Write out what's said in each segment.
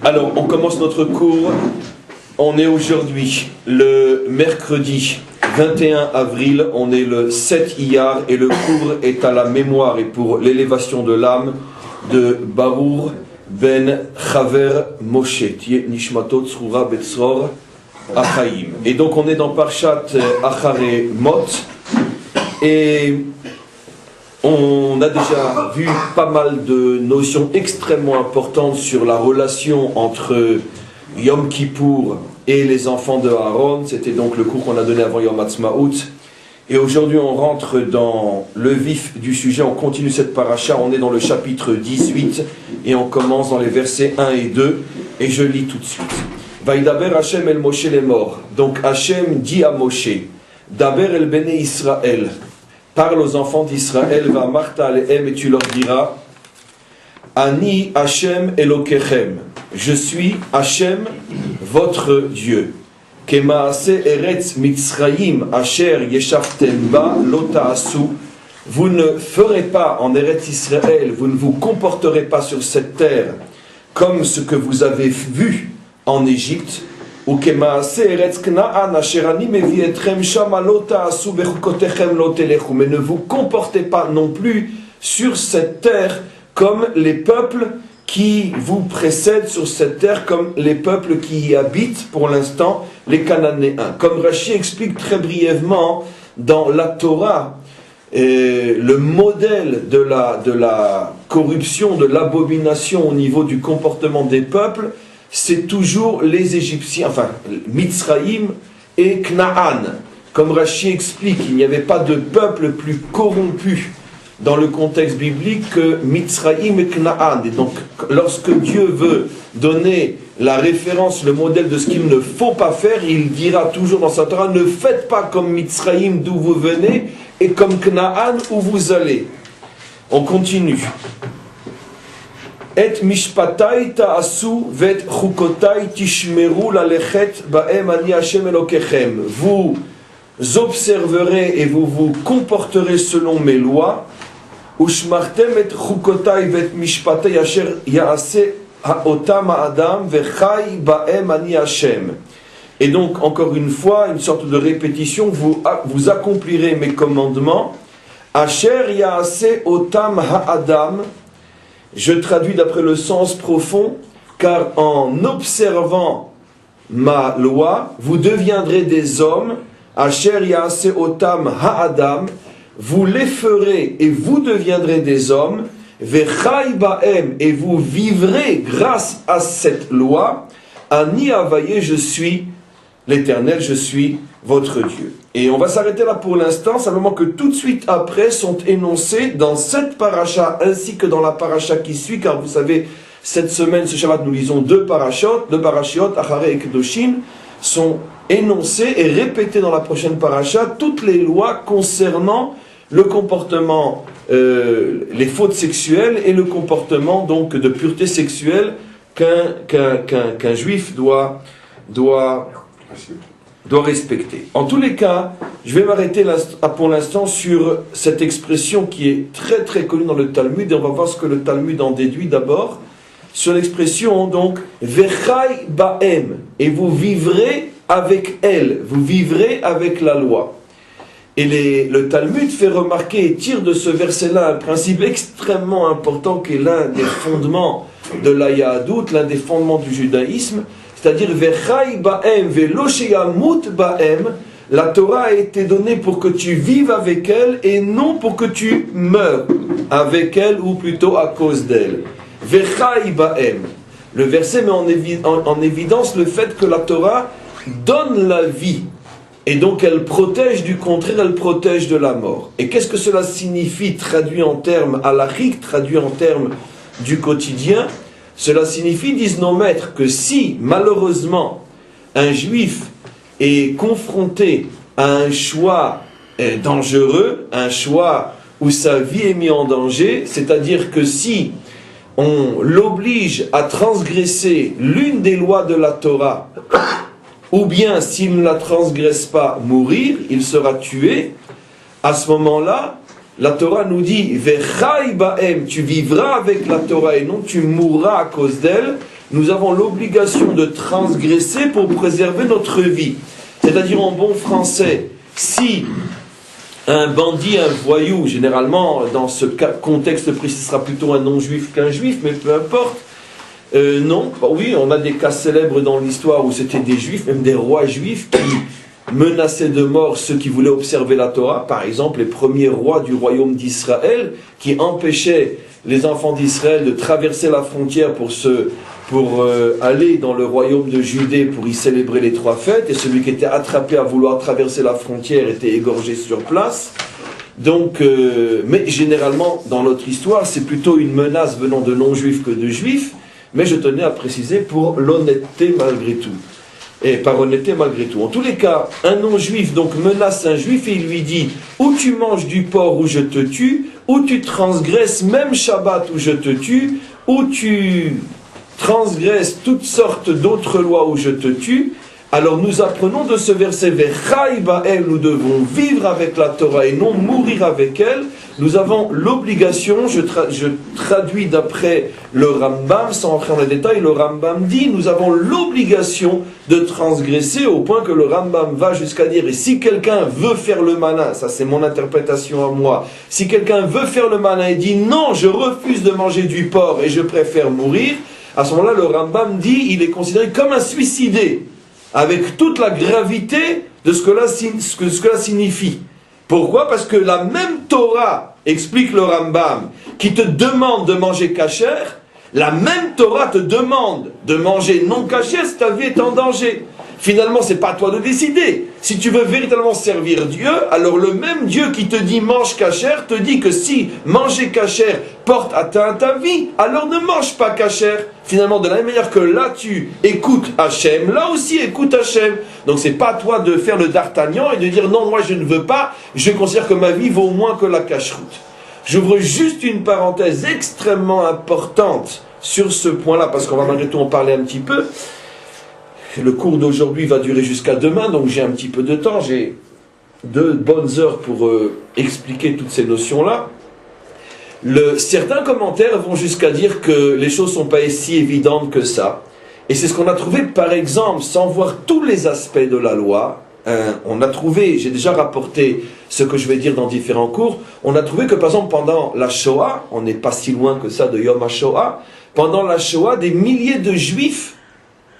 Alors, on commence notre cours. On est aujourd'hui le mercredi 21 avril. On est le 7 Iyar et le cours est à la mémoire et pour l'élévation de l'âme de Barour ben Chaver Moshe. Tiye Nishmatot Tzroura Betzror Achaim. Et donc on est dans Parshat Acharei Mot. Et on a déjà vu pas mal de notions extrêmement importantes sur la relation entre Yom Kippour et les enfants de Aaron. C'était donc le cours qu'on a donné avant Yom Ha'atzmaut. Et aujourd'hui on rentre dans le vif du sujet, on continue cette paracha, on est dans le chapitre 18 et on commence dans les versets 1 et 2 et je lis tout de suite. Vaïdaber Hashem el Moshe les morts. Donc Hashem dit à Moshe, Daber el Bene Israël, parle aux enfants d'Israël, va marta alehem, et tu leur diras, Ani Hashem Elokechem, je suis Hashem, votre Dieu. Kemaase eretz Mitzrayim asher yeshaftem ba lo ta'asu. Vous ne ferez pas en Eretz Israël, vous ne vous comporterez pas sur cette terre comme ce que vous avez vu en Égypte. Ou kemaase eretz Kna'an asher ani mevi etrem shama lo ta'asu bechukotechem lo telechu. Mais ne vous comportez pas non plus sur cette terre comme les peuples qui vous précèdent sur cette terre, comme les peuples qui y habitent pour l'instant, les Cananéens. Comme Rashi explique très brièvement dans la Torah, le modèle de la corruption, de l'abomination au niveau du comportement des peuples, c'est toujours les Égyptiens, enfin Mitzrayim et Kna'an. Comme Rashi explique, il n'y avait pas de peuple plus corrompu dans le contexte biblique que Mitzrayim et Kna'an. Et donc, lorsque Dieu veut donner la référence, le modèle de ce qu'il ne faut pas faire, il dira toujours dans sa Torah, ne faites pas comme Mitzrayim d'où vous venez et comme Kna'an où vous allez. On continue. Et mishpatai ta'asu vet chukotai tishmeru lalechet ba'em ani Hashem Elokechem. Vous observerez et vous vous comporterez selon mes lois. Ushmartem et chukotai vet mishpatai asher yaase haotam ha'adam vechai ba'em ani Hashem. Et donc, encore une fois, une sorte de répétition, vous accomplirez mes commandements. Asher yaase otam ha'adam. Je traduis d'après le sens profond, car en observant ma loi, vous deviendrez des hommes. Asher yaase otam ha'adam. Vous les ferez et vous deviendrez des hommes, vechai ba'em, et vous vivrez grâce à cette loi. Ani avaye, je suis l'Éternel, je suis votre Dieu. Et on va s'arrêter là pour l'instant, simplement que tout de suite après sont énoncés dans cette paracha ainsi que dans la paracha qui suit, car vous savez, cette semaine, ce Shabbat, nous lisons deux parashiot, Acharei et Kedoshim, sont énoncés et répétés dans la prochaine paracha toutes les lois concernant le comportement, les fautes sexuelles et le comportement donc de pureté sexuelle qu'un juif doit respecter. En tous les cas, je vais m'arrêter pour l'instant sur cette expression qui est très très connue dans le Talmud et on va voir ce que le Talmud en déduit d'abord sur l'expression donc Vechai Ba'em, et vous vivrez avec elle, vous vivrez avec la loi. Et le Talmud fait remarquer et tire de ce verset-là un principe extrêmement important qui est l'un des fondements de la Yahadout, l'un des fondements du judaïsme, c'est-à-dire Vechai Ba'em Velo sheyamut Ba'em. La Torah a été donnée pour que tu vives avec elle et non pour que tu meurs avec elle ou plutôt à cause d'elle. Vechai Ba'em. Le verset met en évidence le fait que la Torah donne la vie. Et donc elle protège du contraire, elle protège de la mort. Et qu'est-ce que cela signifie traduit en termes halachiques, traduit en termes du quotidien? Cela signifie, disent nos maîtres, que si malheureusement un juif est confronté à un choix dangereux, un choix où sa vie est mise en danger, c'est-à-dire que si on l'oblige à transgresser l'une des lois de la Torah, ou bien s'il ne la transgresse pas, mourir, il sera tué, à ce moment-là, La Torah nous dit « Vechai ba'em » tu vivras avec la Torah et non tu mourras à cause d'elle. nous avons l'obligation de transgresser pour préserver notre vie. C'est-à-dire en bon français, si un bandit, un voyou, généralement dans ce contexte précis, ce sera plutôt un non-juif qu'un juif, mais peu importe, non, oui, on a des cas célèbres dans l'histoire où c'était des juifs, même des rois juifs qui menaçaient de mort ceux qui voulaient observer la Torah. Par exemple, les premiers rois du royaume d'Israël qui empêchaient les enfants d'Israël de traverser la frontière pour aller dans le royaume de Judée pour y célébrer les 3 fêtes, et celui qui était attrapé à vouloir traverser la frontière était égorgé sur place. Donc, mais généralement, dans notre histoire, c'est plutôt une menace venant de non-juifs que de juifs, mais je tenais à préciser pour l'honnêteté malgré tout. Et par honnêteté malgré tout. En tous les cas, un non-juif donc menace un juif et il lui dit « Ou tu manges du porc ou je te tue, ou tu transgresses même Shabbat ou je te tue, ou tu transgresses toutes sortes d'autres lois où je te tue. » Alors nous apprenons de ce verset Vechai ba'el, nous devons vivre avec la Torah et non mourir avec elle. Nous avons l'obligation, je traduis d'après le Rambam, sans entrer dans les détails, le Rambam dit, nous avons l'obligation de transgresser au point que le Rambam va jusqu'à dire, et si quelqu'un veut faire le malin, ça c'est mon interprétation à moi, si quelqu'un veut faire le malin et dit non, je refuse de manger du porc et je préfère mourir, à ce moment-là le Rambam dit, il est considéré comme un suicidé, avec toute la gravité de ce que cela signifie. Pourquoi? Parce que la même Torah, explique le Rambam, qui te demande de manger kasher, la même Torah te demande de manger non kasher si ta vie est en danger. Finalement, c'est pas à toi de décider. Si tu veux véritablement servir Dieu, alors le même Dieu qui te dit mange kasher te dit que si manger kasher porte atteinte à ta vie, alors ne mange pas kasher. Finalement, de la même manière que là tu écoutes Hachem, là aussi écoute Hachem. Donc c'est pas à toi de faire le d'Artagnan et de dire non, moi je ne veux pas, je considère que ma vie vaut moins que la cacheroute. J'ouvre juste une parenthèse extrêmement importante sur ce point-là, parce qu'on va malgré tout en parler un petit peu. Le cours d'aujourd'hui va durer jusqu'à demain, donc j'ai un petit peu de temps, j'ai 2 bonnes heures pour expliquer toutes ces notions-là. Certains commentaires vont jusqu'à dire que les choses ne sont pas si évidentes que ça. Et c'est ce qu'on a trouvé, par exemple, sans voir tous les aspects de la loi. On a trouvé, j'ai déjà rapporté ce que je vais dire dans différents cours, on a trouvé que par exemple pendant la Shoah, on n'est pas si loin que ça de Yom HaShoah, pendant la Shoah, des milliers de Juifs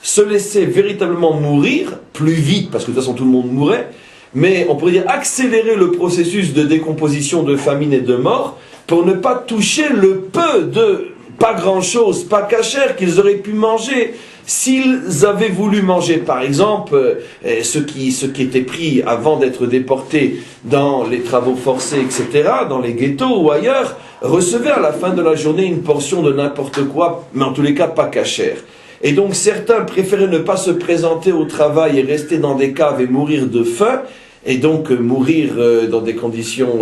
se laissaient véritablement mourir, plus vite, parce que de toute façon tout le monde mourait, mais on pourrait dire accélérer le processus de décomposition, de famine et de mort, pour ne pas toucher le peu de, pas grand-chose, pas cachère qu'ils auraient pu manger, s'ils avaient voulu manger. Par exemple, ceux qui étaient pris avant d'être déportés dans les travaux forcés, etc., dans les ghettos ou ailleurs, recevaient à la fin de la journée une portion de n'importe quoi, mais en tous les cas pas cachère. Et donc certains préféraient ne pas se présenter au travail et rester dans des caves et mourir de faim, et donc mourir dans des conditions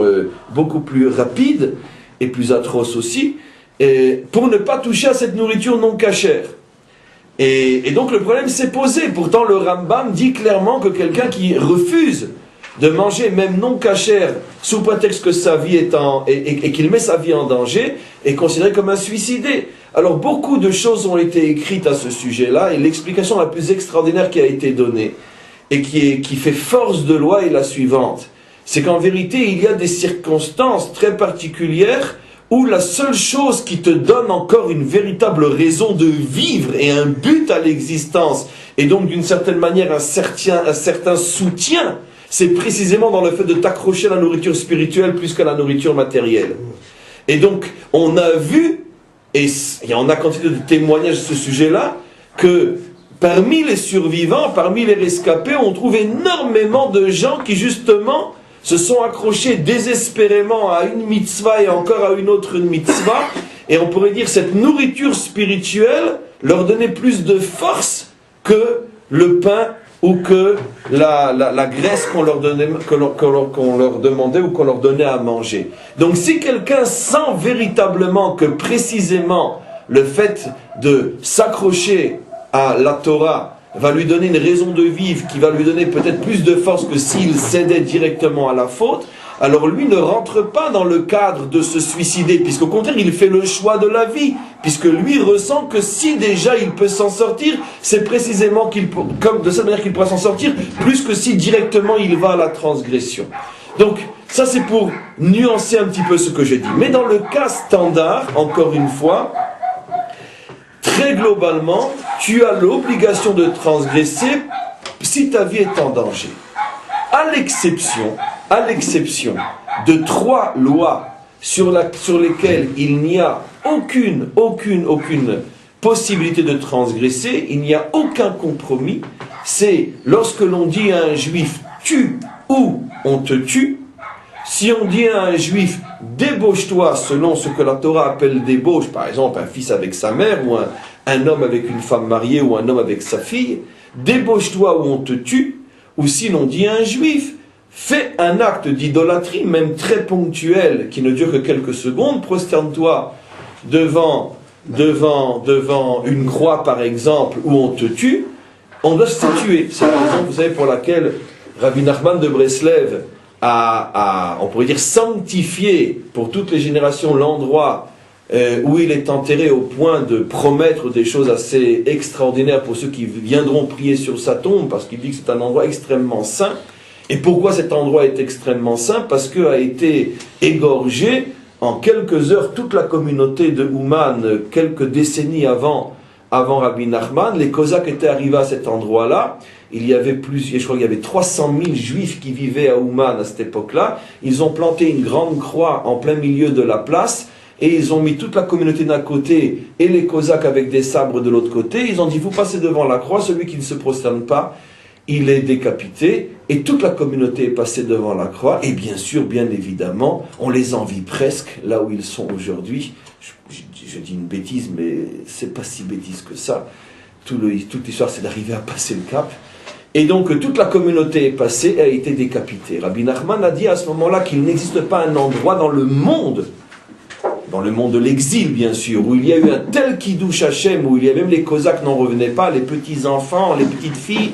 beaucoup plus rapides et plus atroces aussi, pour ne pas toucher à cette nourriture non cachère. Et donc le problème s'est posé. Pourtant le Rambam dit clairement que quelqu'un qui refuse de manger même non cachère sous prétexte que sa vie est et qu'il met sa vie en danger est considéré comme un suicidé. Alors beaucoup de choses ont été écrites à ce sujet-là, et l'explication la plus extraordinaire qui a été donnée et qui fait force de loi est la suivante. C'est qu'en vérité il y a des circonstances très particulières où la seule chose qui te donne encore une véritable raison de vivre et un but à l'existence, et donc d'une certaine manière un certain soutien, c'est précisément dans le fait de t'accrocher à la nourriture spirituelle plus qu'à la nourriture matérielle. Et donc on a vu, et on a quantité de témoignages sur ce sujet-là, que parmi les survivants, parmi les rescapés, on trouve énormément de gens qui justement se sont accrochés désespérément à une mitzvah et encore à une autre mitzvah, et on pourrait dire cette nourriture spirituelle leur donnait plus de force que le pain ou que la graisse qu'on leur demandait ou qu'on leur donnait à manger. Donc si quelqu'un sent véritablement que précisément le fait de s'accrocher à la Torah va lui donner une raison de vivre qui va lui donner peut-être plus de force que s'il cédait directement à la faute, alors lui ne rentre pas dans le cadre de se suicider, puisqu'au contraire, il fait le choix de la vie, puisque lui ressent que si déjà il peut s'en sortir, c'est précisément comme de cette manière qu'il pourra s'en sortir, plus que si directement il va à la transgression. Donc, ça c'est pour nuancer un petit peu ce que j'ai dit. Mais dans le cas standard, encore une fois, très globalement, tu as l'obligation de transgresser si ta vie est en danger. À l'exception de 3 lois sur lesquelles il n'y a aucune possibilité de transgresser, il n'y a aucun compromis, c'est lorsque l'on dit à un juif « tue » ou « on te tue », si on dit à un juif « débauche-toi » selon ce que la Torah appelle débauche, par exemple un fils avec sa mère ou un homme avec une femme mariée ou un homme avec sa fille, débauche-toi ou on te tue, ou si l'on dit à un juif fais un acte d'idolâtrie, même très ponctuel, qui ne dure que quelques secondes, prosterne-toi devant une croix par exemple, où on te tue, on doit se tuer. C'est la raison, vous savez, pour laquelle Rabbi Nachman de Breslev on pourrait dire, sanctifié pour toutes les générations l'endroit où il est enterré, au point de promettre des choses assez extraordinaires pour ceux qui viendront prier sur sa tombe, parce qu'il dit que c'est un endroit extrêmement saint. Et pourquoi cet endroit est extrêmement saint? Parce qu'a été égorgé en quelques heures toute la communauté de Ouman, quelques décennies avant Rabbi Nachman. Les Cosaques étaient arrivés à cet endroit-là. Il y avait je crois qu'il y avait 300 000 juifs qui vivaient à Ouman à cette époque-là. Ils ont planté une grande croix en plein milieu de la place et ils ont mis toute la communauté d'un côté et les Cosaques avec des sabres de l'autre côté. Ils ont dit, vous passez devant la croix, celui qui ne se prosterne pas, il est décapité, et toute la communauté est passée devant la croix, et bien sûr, bien évidemment, on les envie presque, là où ils sont aujourd'hui. Je dis une bêtise, mais c'est pas si bêtise que ça. Toute l'histoire, c'est d'arriver à passer le cap. Et donc, toute la communauté est passée et a été décapitée. Rabbi Nachman a dit à ce moment-là qu'il n'existe pas un endroit dans le monde de l'exil bien sûr, où il y a eu un tel Kiddush Hashem, où il y a même les Cosaques n'en revenaient pas, les petits-enfants, les petites filles,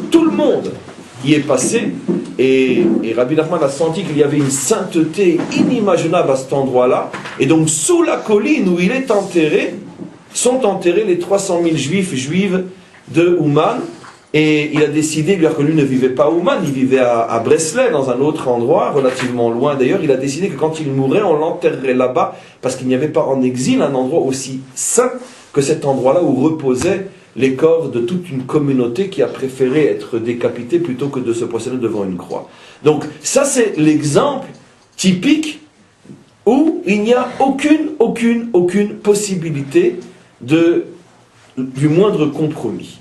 tout le monde y est passé, et Rabbi Nachman a senti qu'il y avait une sainteté inimaginable à cet endroit-là, et donc sous la colline où il est enterré, sont enterrés les 300 000 juives de Ouman, et il a décidé, lui, que lui ne vivait pas à Ouman, il vivait à Breslev, dans un autre endroit, relativement loin d'ailleurs. Il a décidé que quand il mourrait, on l'enterrerait là-bas, parce qu'il n'y avait pas en exil un endroit aussi saint que cet endroit-là où reposaient les corps de toute une communauté qui a préféré être décapitée plutôt que de se prosterner devant une croix. Donc ça c'est l'exemple typique où il n'y a aucune possibilité du moindre compromis.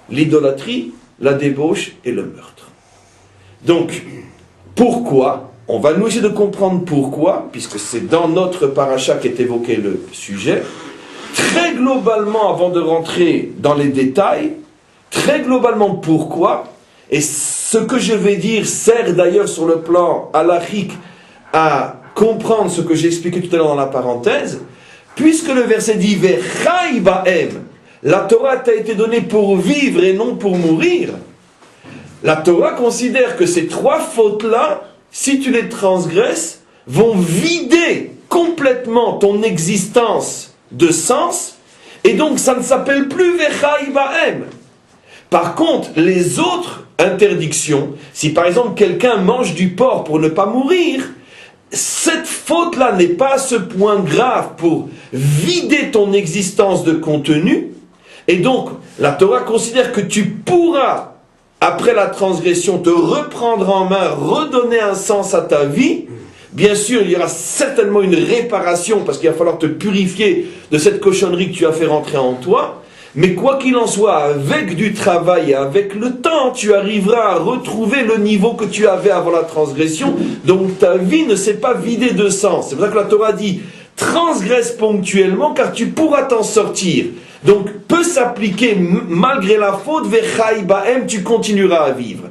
L'idolâtrie, la débauche et le meurtre. Donc, pourquoi? On va nous essayer de comprendre pourquoi, puisque c'est dans notre paracha qu'est évoqué le sujet. Très globalement, avant de rentrer dans les détails, très globalement pourquoi, et ce que je vais dire sert d'ailleurs sur le plan halachique à comprendre ce que j'ai expliqué tout à l'heure dans la parenthèse, puisque le verset dit « Vechai ba'em » la Torah t'a été donnée pour vivre et non pour mourir. La Torah considère que ces 3 fautes-là, si tu les transgresses, vont vider complètement ton existence de sens, et donc ça ne s'appelle plus Vechai ba'em. Par contre, les autres interdictions, si par exemple quelqu'un mange du porc pour ne pas mourir, cette faute-là n'est pas à ce point grave pour vider ton existence de contenu. Et donc, la Torah considère que tu pourras, après la transgression, te reprendre en main, redonner un sens à ta vie. Bien sûr, il y aura certainement une réparation, parce qu'il va falloir te purifier de cette cochonnerie que tu as fait rentrer en toi. Mais quoi qu'il en soit, avec du travail et avec le temps, tu arriveras à retrouver le niveau que tu avais avant la transgression. Donc ta vie ne s'est pas vidée de sens. C'est pour ça que la Torah dit, transgresse ponctuellement, car tu pourras t'en sortir. Donc, peut s'appliquer malgré la faute, Vechai ba'em, tu continueras à vivre.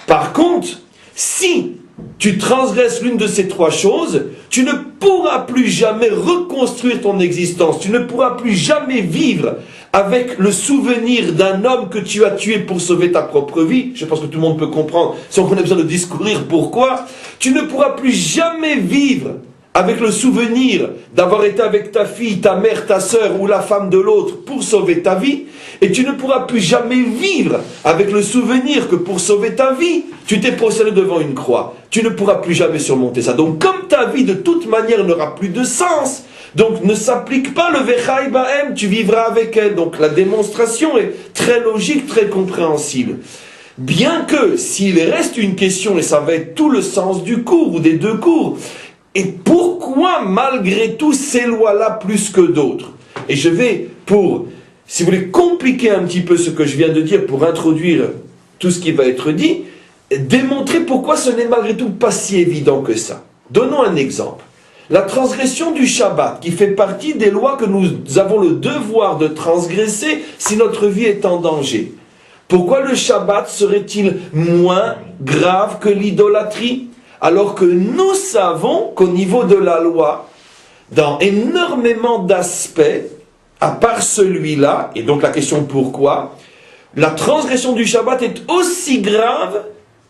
Par contre, si tu transgresses l'une de ces trois choses, tu ne pourras plus jamais reconstruire ton existence, tu ne pourras plus jamais vivre avec le souvenir d'un homme que tu as tué pour sauver ta propre vie. Je pense que tout le monde peut comprendre, sans qu'on ait besoin de discourir pourquoi. Tu ne pourras plus jamais vivre avec le souvenir d'avoir été avec ta fille, ta mère, ta sœur ou la femme de l'autre pour sauver ta vie. Et tu ne pourras plus jamais vivre avec le souvenir que pour sauver ta vie, tu t'es prosterné devant une croix. Tu ne pourras plus jamais surmonter ça. Donc comme ta vie de toute manière n'aura plus de sens, donc ne s'applique pas le Vechai Bahem, tu vivras avec elle. Donc la démonstration est très logique, très compréhensible. Bien que s'il reste une question, et ça va être tout le sens du cours ou des deux cours, et pourquoi malgré tout ces lois-là plus que d'autres? Et je vais, pour, si vous voulez, compliquer un petit peu ce que je viens de dire pour introduire tout ce qui va être dit, démontrer pourquoi ce n'est malgré tout pas si évident que ça. Donnons un exemple. La transgression du Shabbat, qui fait partie des lois que nous avons le devoir de transgresser si notre vie est en danger. Pourquoi le Shabbat serait-il moins grave que l'idolâtrie? Alors que nous savons qu'au niveau de la loi, dans énormément d'aspects, à part celui-là, et donc la question pourquoi, la transgression du Shabbat est aussi grave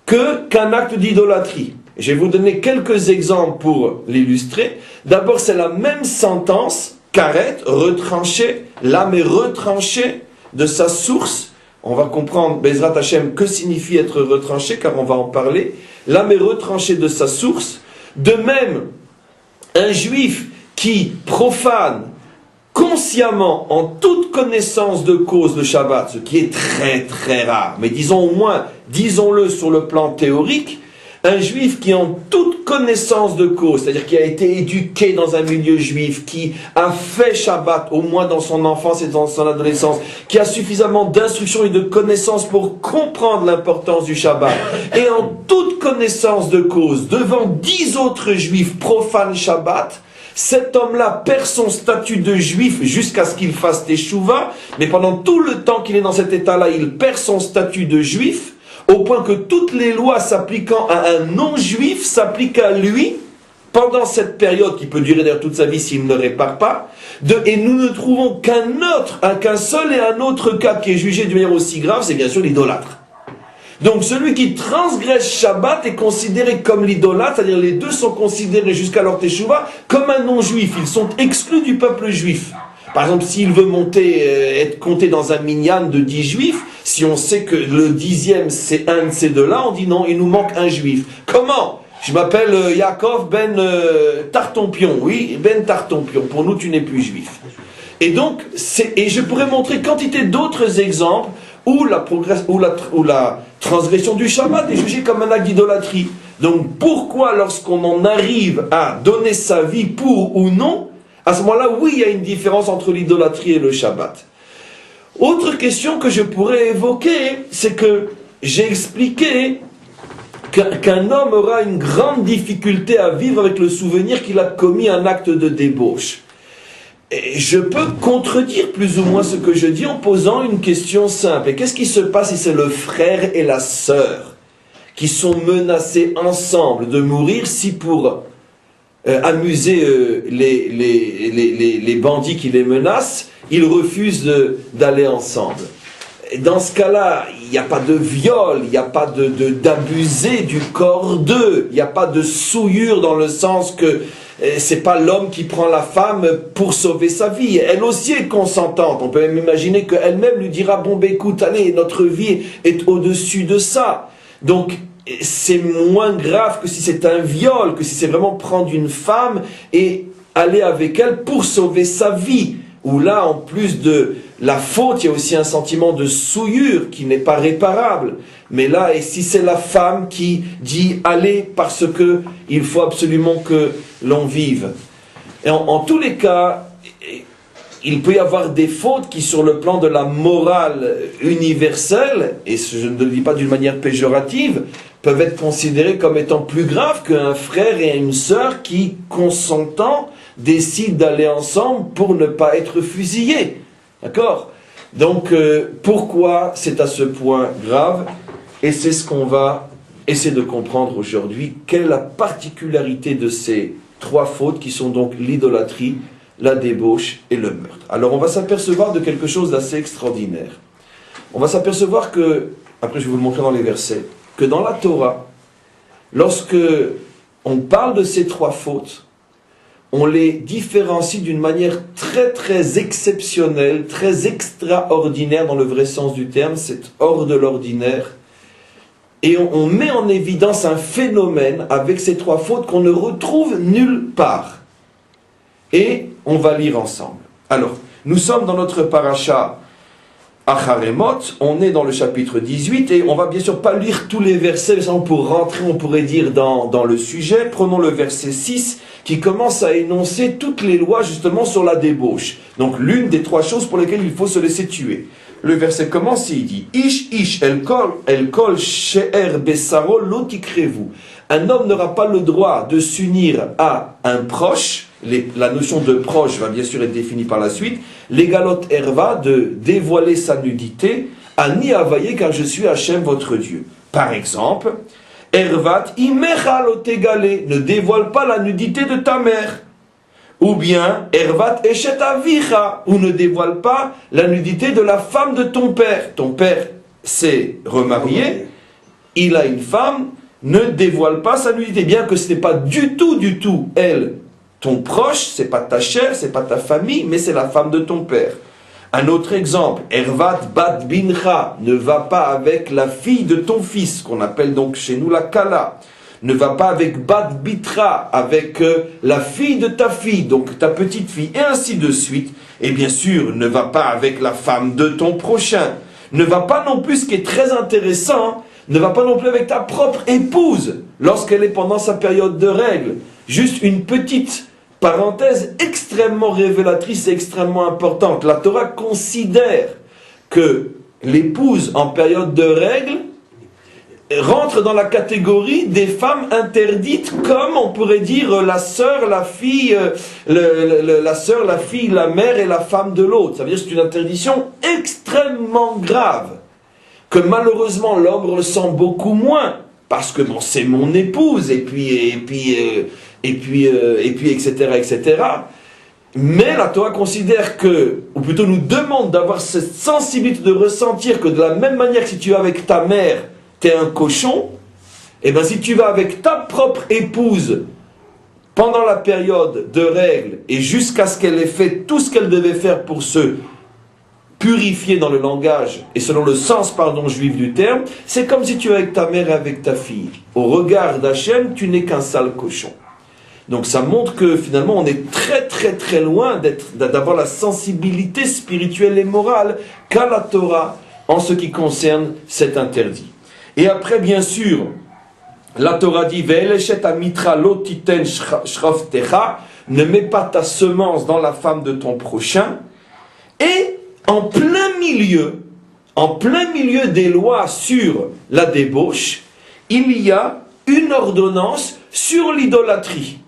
qu'un acte d'idolâtrie. Je vais vous donner quelques exemples pour l'illustrer. D'abord, c'est la même sentence, karet, retranché, l'âme est retranchée de sa source. On va comprendre, Bezrat Hashem, que signifie être retranché, car on va en parler. L'âme est retranchée de sa source. De même, un juif qui profane consciemment, en toute connaissance de cause, le Shabbat, ce qui est très très rare, mais disons au moins, disons-le sur le plan théorique, un juif qui en toute connaissance de cause, c'est-à-dire qui a été éduqué dans un milieu juif, qui a fait Shabbat, au moins dans son enfance et dans son adolescence, qui a suffisamment d'instruction et de connaissances pour comprendre l'importance du Shabbat, et en toute connaissance de cause, devant 10 autres juifs profanent Shabbat, cet homme-là perd son statut de juif jusqu'à ce qu'il fasse teshuva, mais pendant tout le temps qu'il est dans cet état-là, il perd son statut de juif, au point que toutes les lois s'appliquant à un non-juif s'appliquent à lui pendant cette période qui peut durer d'ailleurs toute sa vie s'il ne répare pas. Et nous ne trouvons qu'un seul et un autre cas qui est jugé d'une manière aussi grave, c'est bien sûr l'idolâtre. Donc celui qui transgresse Shabbat est considéré comme l'idolâtre, c'est-à-dire les deux sont considérés jusqu'à leur teshuva comme un non-juif, ils sont exclus du peuple juif. Par exemple, s'il veut être compté dans un minyan de 10 juifs, si on sait que le 10e c'est un de ces deux-là, on dit non, il nous manque un juif. Comment? Je m'appelle Yaakov ben Tartompion. Oui, ben Tartompion. Pour nous, tu n'es plus juif. Et donc, et je pourrais montrer quantité d'autres exemples où la transgression du Shabbat est jugée comme un acte d'idolâtrie. Donc, pourquoi lorsqu'on en arrive à donner sa vie pour ou non, à ce moment-là, oui, il y a une différence entre l'idolâtrie et le Shabbat. Autre question que je pourrais évoquer, c'est que j'ai expliqué qu'un homme aura une grande difficulté à vivre avec le souvenir qu'il a commis un acte de débauche. Et je peux contredire plus ou moins ce que je dis en posant une question simple. Et qu'est-ce qui se passe si c'est le frère et la sœur qui sont menacés ensemble de mourir si pour amuser les bandits qui les menacent, ils refusent d'aller ensemble. Et dans ce cas-là, il n'y a pas de viol, il n'y a pas d'abuser du corps d'eux, il n'y a pas de souillure dans le sens que c'est pas l'homme qui prend la femme pour sauver sa vie. Elle aussi est consentante. On peut même imaginer qu'elle-même lui dira, bon ben écoute, allez, notre vie est au-dessus de ça. Donc, c'est moins grave que si c'est un viol, que si c'est vraiment prendre une femme et aller avec elle pour sauver sa vie. Où là, en plus de la faute, il y a aussi un sentiment de souillure qui n'est pas réparable. Mais là, et si c'est la femme qui dit « allez » parce que il faut absolument que l'on vive. Et en tous les cas, il peut y avoir des fautes qui, sur le plan de la morale universelle, et je ne le dis pas d'une manière péjorative, peuvent être considérées comme étant plus graves qu'un frère et une sœur qui, consentant, décident d'aller ensemble pour ne pas être fusillés. D'accord? Donc, pourquoi c'est à ce point grave? Et c'est ce qu'on va essaie de comprendre aujourd'hui quelle est la particularité de ces trois fautes qui sont donc l'idolâtrie, la débauche et le meurtre. Alors on va s'apercevoir de quelque chose d'assez extraordinaire. On va s'apercevoir que, après je vais vous le montrer dans les versets, que dans la Torah, lorsque on parle de ces trois fautes, on les différencie d'une manière très très exceptionnelle, très extraordinaire dans le vrai sens du terme, c'est hors de l'ordinaire. Et on met en évidence un phénomène avec ces trois fautes qu'on ne retrouve nulle part. Et on va lire ensemble. Alors, nous sommes dans notre paracha Acharemot, on est dans le chapitre 18 et on va bien sûr pas lire tous les versets, pour rentrer, on pourrait dire, dans le sujet. Prenons le verset 6 qui commence à énoncer toutes les lois justement sur la débauche. Donc l'une des trois choses pour lesquelles il faut se laisser tuer. Le verset commence et il dit Ish el kol she'er besaro lo tikrez-vous. Un homme n'aura pas le droit de s'unir à un proche. La notion de proche va bien sûr être définie par la suite. L'égalot erva, de dévoiler sa nudité, ani avaye, car je suis Hachem votre Dieu. Par exemple, ervat imecha lo tegale, ne dévoile pas la nudité de ta mère. Ou bien, ervat eshet avicha, ou ne dévoile pas la nudité de la femme de ton père. Ton père s'est remarié, il a une femme, ne dévoile pas sa nudité, bien que ce n'est pas du tout, elle, ton proche, c'est pas ta chair, c'est pas ta famille, mais c'est la femme de ton père. Un autre exemple, ervat bat bincha, ne va pas avec la fille de ton fils, qu'on appelle donc chez nous la kala. Ne va pas avec bat bitra, avec la fille de ta fille, donc ta petite fille, et ainsi de suite. Et bien sûr, ne va pas avec la femme de ton prochain. Ne va pas non plus, ce qui est très intéressant, ne va pas non plus avec ta propre épouse, lorsqu'elle est pendant sa période de règles. Juste une petite parenthèse extrêmement révélatrice et extrêmement importante. La Torah considère que l'épouse en période de règles rentre dans la catégorie des femmes interdites, comme on pourrait dire la sœur, la fille, la mère et la femme de l'autre. Ça veut dire que c'est une interdiction extrêmement grave, que malheureusement l'homme ressent beaucoup moins, parce que bon, c'est mon épouse, et puis, etc. Mais la Torah considère que, ou plutôt nous demande d'avoir cette sensibilité de ressentir que de la même manière que si tu es avec ta mère, tu es un cochon, et bien si tu vas avec ta propre épouse pendant la période de règles et jusqu'à ce qu'elle ait fait tout ce qu'elle devait faire pour se purifier dans le langage et selon le sens juif du terme, c'est comme si tu es avec ta mère et avec ta fille. Au regard d'Hachem, tu n'es qu'un sale cochon. Donc ça montre que finalement on est très loin d'avoir la sensibilité spirituelle et morale qu'a la Torah en ce qui concerne cet interdit. Et après, bien sûr, la Torah dit Ve'eleshet amitra lo titen shroftecha, ne mets pas ta semence dans la femme de ton prochain. Et en plein milieu des lois sur la débauche, il y a une ordonnance sur l'idolâtrie.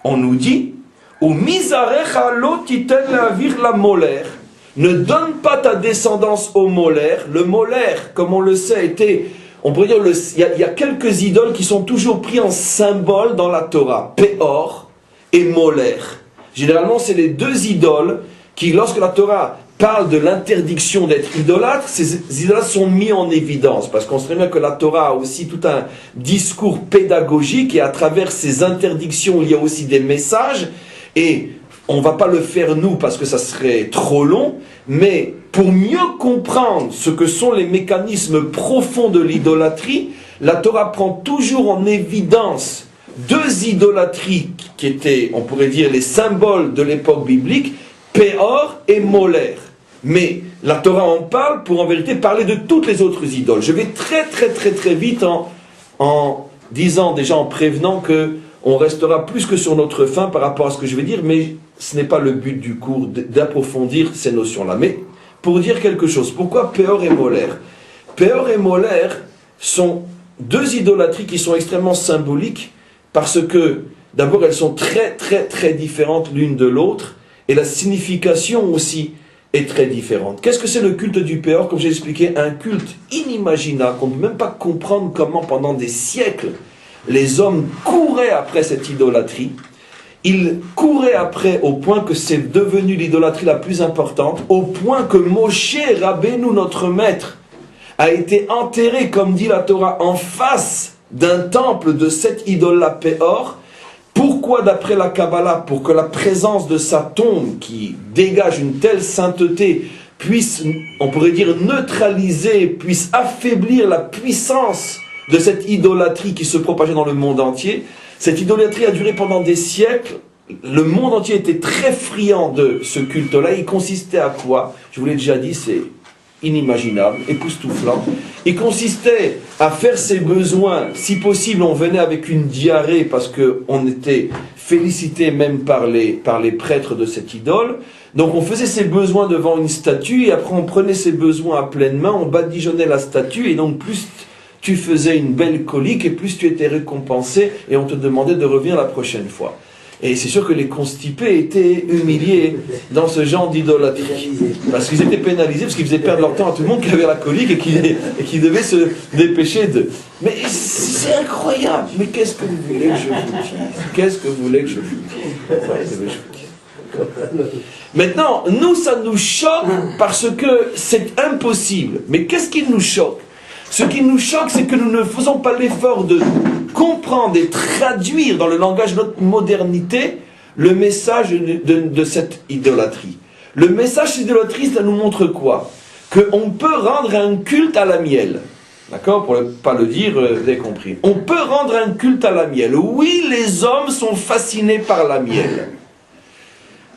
On nous dit ou misarecha lo titen lavir la molaire. Ne donne pas ta descendance au molaire. Le molaire, comme on le sait, était, on pourrait dire, il y a quelques idoles qui sont toujours pris en symbole dans la Torah. Péor et molaire. Généralement, c'est les deux idoles qui, lorsque la Torah parle de l'interdiction d'être idolâtre, ces idoles sont mis en évidence. Parce qu'on sait bien que la Torah a aussi tout un discours pédagogique et à travers ces interdictions, il y a aussi des messages. Et on ne va pas le faire nous parce que ça serait trop long, mais pour mieux comprendre ce que sont les mécanismes profonds de l'idolâtrie, la Torah prend toujours en évidence deux idolâtries qui étaient, on pourrait dire, les symboles de l'époque biblique, Péor et Molaire. Mais la Torah en parle pour en vérité parler de toutes les autres idoles. Je vais très vite en disant déjà, en prévenant que on restera plus que sur notre faim par rapport à ce que je vais dire, mais ce n'est pas le but du cours d'approfondir ces notions-là. Mais pour dire quelque chose, pourquoi Péor et Molaire? Péor et Molaire sont deux idolâtries qui sont extrêmement symboliques parce que, d'abord, elles sont très différentes l'une de l'autre et la signification aussi est très différente. Qu'est-ce que c'est le culte du Péor? Comme j'ai expliqué, un culte inimaginable, qu'on ne peut même pas comprendre comment pendant des siècles, les hommes couraient après cette idolâtrie. Ils couraient après au point que c'est devenu l'idolâtrie la plus importante, au point que Moshe Rabbeinu, notre maître, a été enterré, comme dit la Torah, en face d'un temple de cette idole-là, Péor. Pourquoi, d'après la Kabbalah? Pour que la présence de sa tombe, qui dégage une telle sainteté, puisse, on pourrait dire, neutraliser, puisse affaiblir la puissance de cette idolâtrie qui se propageait dans le monde entier. Cette idolâtrie a duré pendant des siècles. Le monde entier était très friand de ce culte-là. Il consistait à quoi? Je vous l'ai déjà dit, c'est inimaginable, époustouflant. Il consistait à faire ses besoins. Si possible, on venait avec une diarrhée parce qu'on était félicité même par les prêtres de cette idole. Donc on faisait ses besoins devant une statue et après on prenait ses besoins à pleine main, on badigeonnait la statue et donc plus tu faisais une belle colique et plus tu étais récompensé et on te demandait de revenir la prochaine fois. Et c'est sûr que les constipés étaient humiliés dans ce genre d'idolâtrie. Parce qu'ils étaient pénalisés, parce qu'ils faisaient perdre leur temps à tout le monde qui avait la colique et qui devait se dépêcher de... Mais c'est incroyable. Mais qu'est-ce que vous voulez que je vous dise? Qu'est-ce que vous voulez que je vous dise? Maintenant, nous, ça nous choque parce que c'est impossible. Mais qu'est-ce qui nous choque? Ce qui nous choque, c'est que nous ne faisons pas l'effort de comprendre et traduire dans le langage de notre modernité le message de cette idolâtrie. Le message de l'idolâtrie, ça nous montre quoi? Qu'on peut rendre un culte à la miel. D'accord? Pour ne pas le dire, vous avez compris. On peut rendre un culte à la miel. Oui, les hommes sont fascinés par la miel.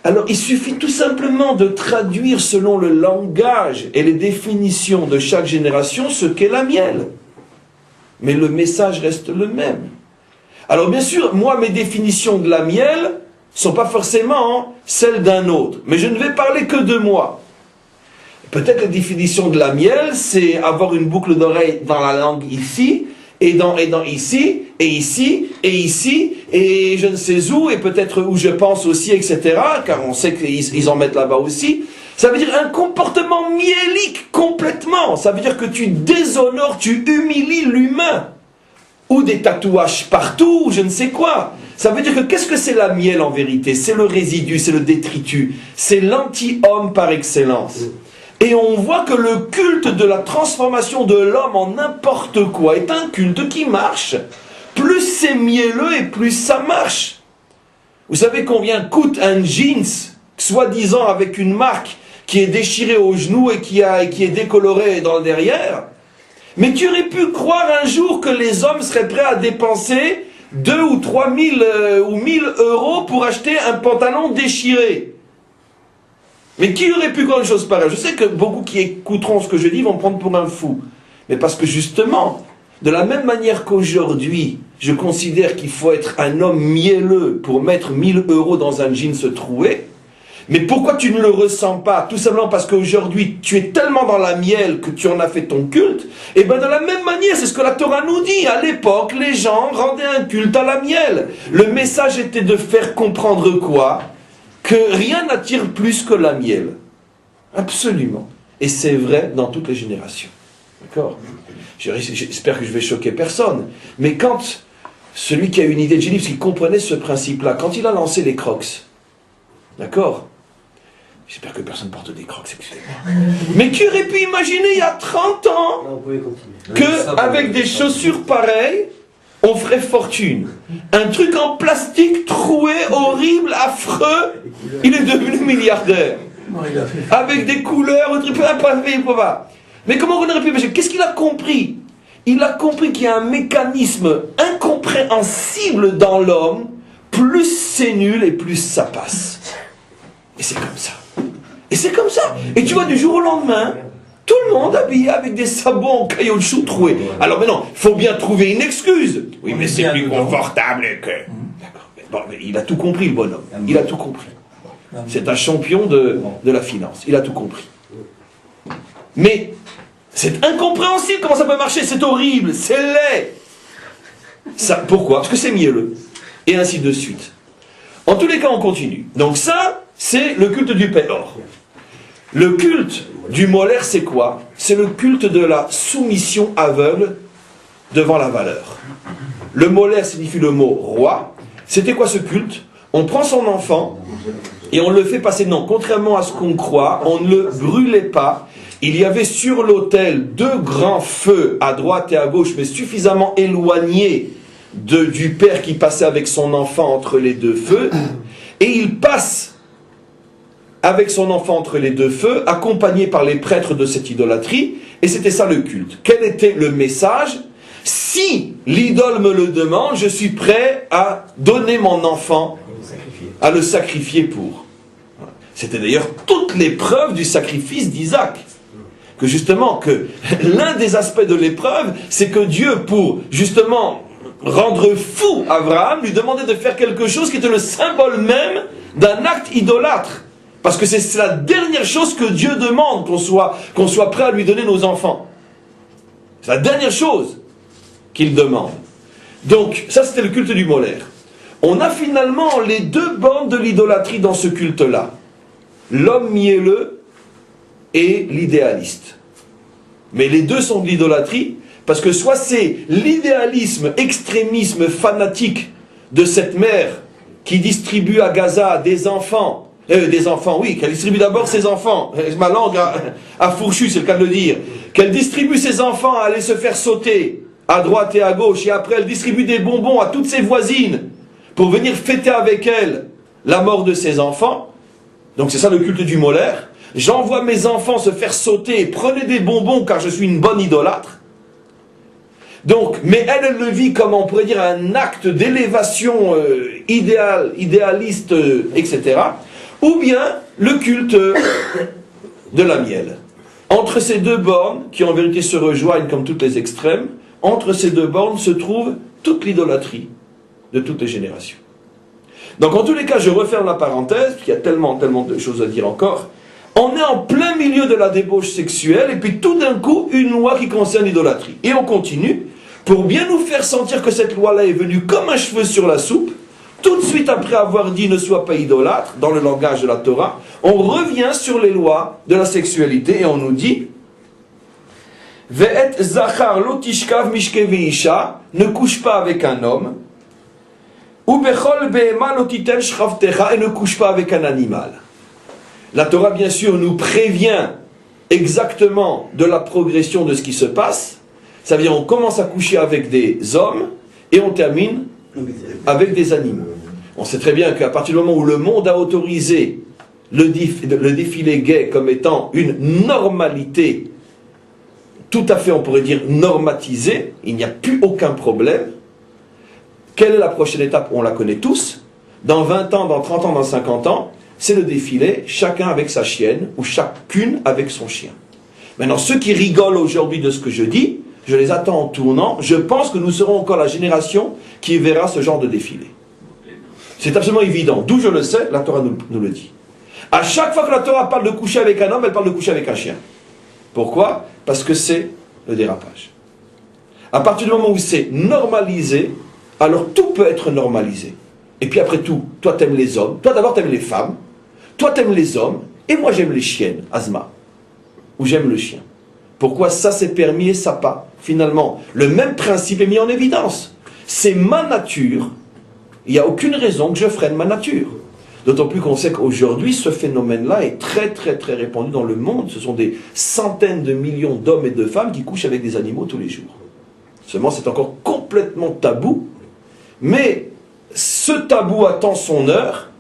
Alors, il suffit tout simplement de traduire selon le langage et les définitions de chaque génération ce qu'est la miel. Mais le message reste le même. Alors, bien sûr, moi, mes définitions de la miel ne sont pas forcément celles d'un autre. Mais je ne vais parler que de moi. Peut-être la définition de la miel, c'est avoir une boucle d'oreille dans la langue ici, et dans ici, et ici, et ici, et je ne sais où, et peut-être où je pense aussi, etc., car on sait qu'ils en mettent là-bas aussi. Ça veut dire un comportement miélique complètement. Ça veut dire que tu déshonores, tu humilies l'humain. Ou des tatouages partout, ou je ne sais quoi. Ça veut dire que qu'est-ce que c'est la miel en vérité? C'est le résidu, c'est le détritus. C'est l'anti-homme par excellence. Et on voit que le culte de la transformation de l'homme en n'importe quoi est un culte qui marche. Plus c'est mielleux et plus ça marche. Vous savez combien coûte un jeans, soi-disant avec une marque, qui est déchiré au genou et qui est décoloré dans le derrière? Mais tu aurais pu croire un jour que les hommes seraient prêts à dépenser 2 ou 3 000 ou 1 000 euros pour acheter un pantalon déchiré. Mais qui aurait pu croire une chose pareille? Je sais que beaucoup qui écouteront ce que je dis vont me prendre pour un fou. Mais parce que justement, de la même manière qu'aujourd'hui, je considère qu'il faut être un homme mielleux pour mettre 1 000 euros dans un jeans troué. Mais pourquoi tu ne le ressens pas? Tout simplement parce qu'aujourd'hui, tu es tellement dans la miel que tu en as fait ton culte. Et bien de la même manière, c'est ce que la Torah nous dit. À l'époque, les gens rendaient un culte à la miel. Le message était de faire comprendre quoi? Que rien n'attire plus que la miel. Absolument. Et c'est vrai dans toutes les générations. D'accord? J'espère que je vais choquer personne. Mais quand celui qui a une idée de génie, parce qu'il comprenait ce principe-là, quand il a lancé les Crocs, d'accord? J'espère que personne porte des Crocs, excusez-moi. Mais qui aurait pu imaginer il y a 30 ans qu'avec des chaussures pareilles, on ferait fortune. Un truc en plastique troué, horrible, affreux, il est devenu milliardaire. Avec des couleurs, mais comment on aurait pu imaginer? Qu'est-ce qu'il a compris? Il a compris qu'il y a un mécanisme incompréhensible dans l'homme. Plus c'est nul et plus ça passe. Et c'est comme ça. Et c'est comme ça. Et tu vois, du jour au lendemain, tout le monde habillé avec des sabots en caoutchouc troués. Alors maintenant, il faut bien trouver une excuse. Oui, mais c'est plus confortable que... D'accord. Bon, mais il a tout compris, le bonhomme. Il a tout compris. C'est un champion de la finance. Il a tout compris. Mais c'est incompréhensible comment ça peut marcher. C'est horrible. C'est laid. Ça, pourquoi? Parce que c'est mielleux. Et ainsi de suite. En tous les cas, on continue. Donc ça, c'est le culte du Péor. Le culte du molaire, c'est quoi? C'est le culte de la soumission aveugle devant la valeur. Le molaire signifie le mot roi. C'était quoi ce culte? On prend son enfant et on le fait passer. Non, contrairement à ce qu'on croit, on ne le brûlait pas. Il y avait sur l'autel 2 grands feux à droite et à gauche, mais suffisamment éloignés du père qui passait avec son enfant entre les 2 feux. Et il passe avec son enfant entre les 2 feux, accompagné par les prêtres de cette idolâtrie. Et c'était ça le culte. Quel était le message? Si l'idole me le demande, je suis prêt à donner mon enfant, à le sacrifier pour. C'était d'ailleurs toute l'épreuve du sacrifice d'Isaac. Que justement, que l'un des aspects de l'épreuve, c'est que Dieu, pour justement rendre fou Abraham, lui demandait de faire quelque chose qui était le symbole même d'un acte idolâtre. Parce que c'est la dernière chose que Dieu demande, qu'on soit prêt à lui donner nos enfants. C'est la dernière chose qu'il demande. Donc, ça c'était le culte du molaire. On a finalement les 2 bornes de l'idolâtrie dans ce culte-là. L'homme mielleux et l'idéaliste. Mais les 2 sont de l'idolâtrie, parce que soit c'est l'idéalisme, extrémisme fanatique de cette mère qui distribue à Gaza des enfants, oui, qu'elle distribue d'abord ses enfants, ma langue a fourchu, c'est le cas de le dire, qu'elle distribue ses enfants à aller se faire sauter à droite et à gauche, et après elle distribue des bonbons à toutes ses voisines pour venir fêter avec elle la mort de ses enfants. Donc c'est ça le culte du molaire. J'envoie mes enfants se faire sauter, prenez des bonbons car je suis une bonne idolâtre. Donc, mais elle le vit comme on pourrait dire un acte d'élévation idéaliste, etc. Ou bien le culte de la miel. Entre ces 2 bornes, qui en vérité se rejoignent comme toutes les extrêmes, entre ces 2 bornes se trouve toute l'idolâtrie de toutes les générations. Donc en tous les cas, je referme la parenthèse, parce qu'il y a tellement de choses à dire encore. On est en plein milieu de la débauche sexuelle, et puis tout d'un coup, une loi qui concerne l'idolâtrie. Et on continue, pour bien nous faire sentir que cette loi-là est venue comme un cheveu sur la soupe. Tout de suite après avoir dit « ne sois pas idolâtre », dans le langage de la Torah, on revient sur les lois de la sexualité, et on nous dit « Ve'et zachar lo tishkav mishke ve'isha » ne couche pas avec un homme, ou « bechol be'ema lo titen shchavtecha » et ne couche pas avec un animal. La Torah, bien sûr, nous prévient exactement de la progression de ce qui se passe. Ça veut dire qu'on commence à coucher avec des hommes et on termine avec des animaux. On sait très bien qu'à partir du moment où le monde a autorisé le défilé gay comme étant une normalité, tout à fait, on pourrait dire, normatisée, il n'y a plus aucun problème. Quelle est la prochaine étape? On la connaît tous. Dans 20 ans, dans 30 ans, dans 50 ans, c'est le défilé, chacun avec sa chienne, ou chacune avec son chien. Maintenant, ceux qui rigolent aujourd'hui de ce que je dis, je les attends en tournant. Je pense que nous serons encore la génération qui verra ce genre de défilé. C'est absolument évident. D'où je le sais, la Torah nous le dit. À chaque fois que la Torah parle de coucher avec un homme, elle parle de coucher avec un chien. Pourquoi? Parce que c'est le dérapage. À partir du moment où c'est normalisé, alors tout peut être normalisé. Et puis après tout, toi t'aimes les hommes, toi d'abord t'aimes les femmes, toi t'aimes les hommes, et moi j'aime les chiennes, Azma, ou j'aime le chien. Pourquoi ça c'est permis et ça pas? Finalement, le même principe est mis en évidence. C'est ma nature, il n'y a aucune raison que je freine ma nature. D'autant plus qu'on sait qu'aujourd'hui, ce phénomène-là est très très très répandu dans le monde. Ce sont des centaines de millions d'hommes et de femmes qui couchent avec des animaux tous les jours. Seulement c'est encore complètement tabou, mais ce tabou attend son heure,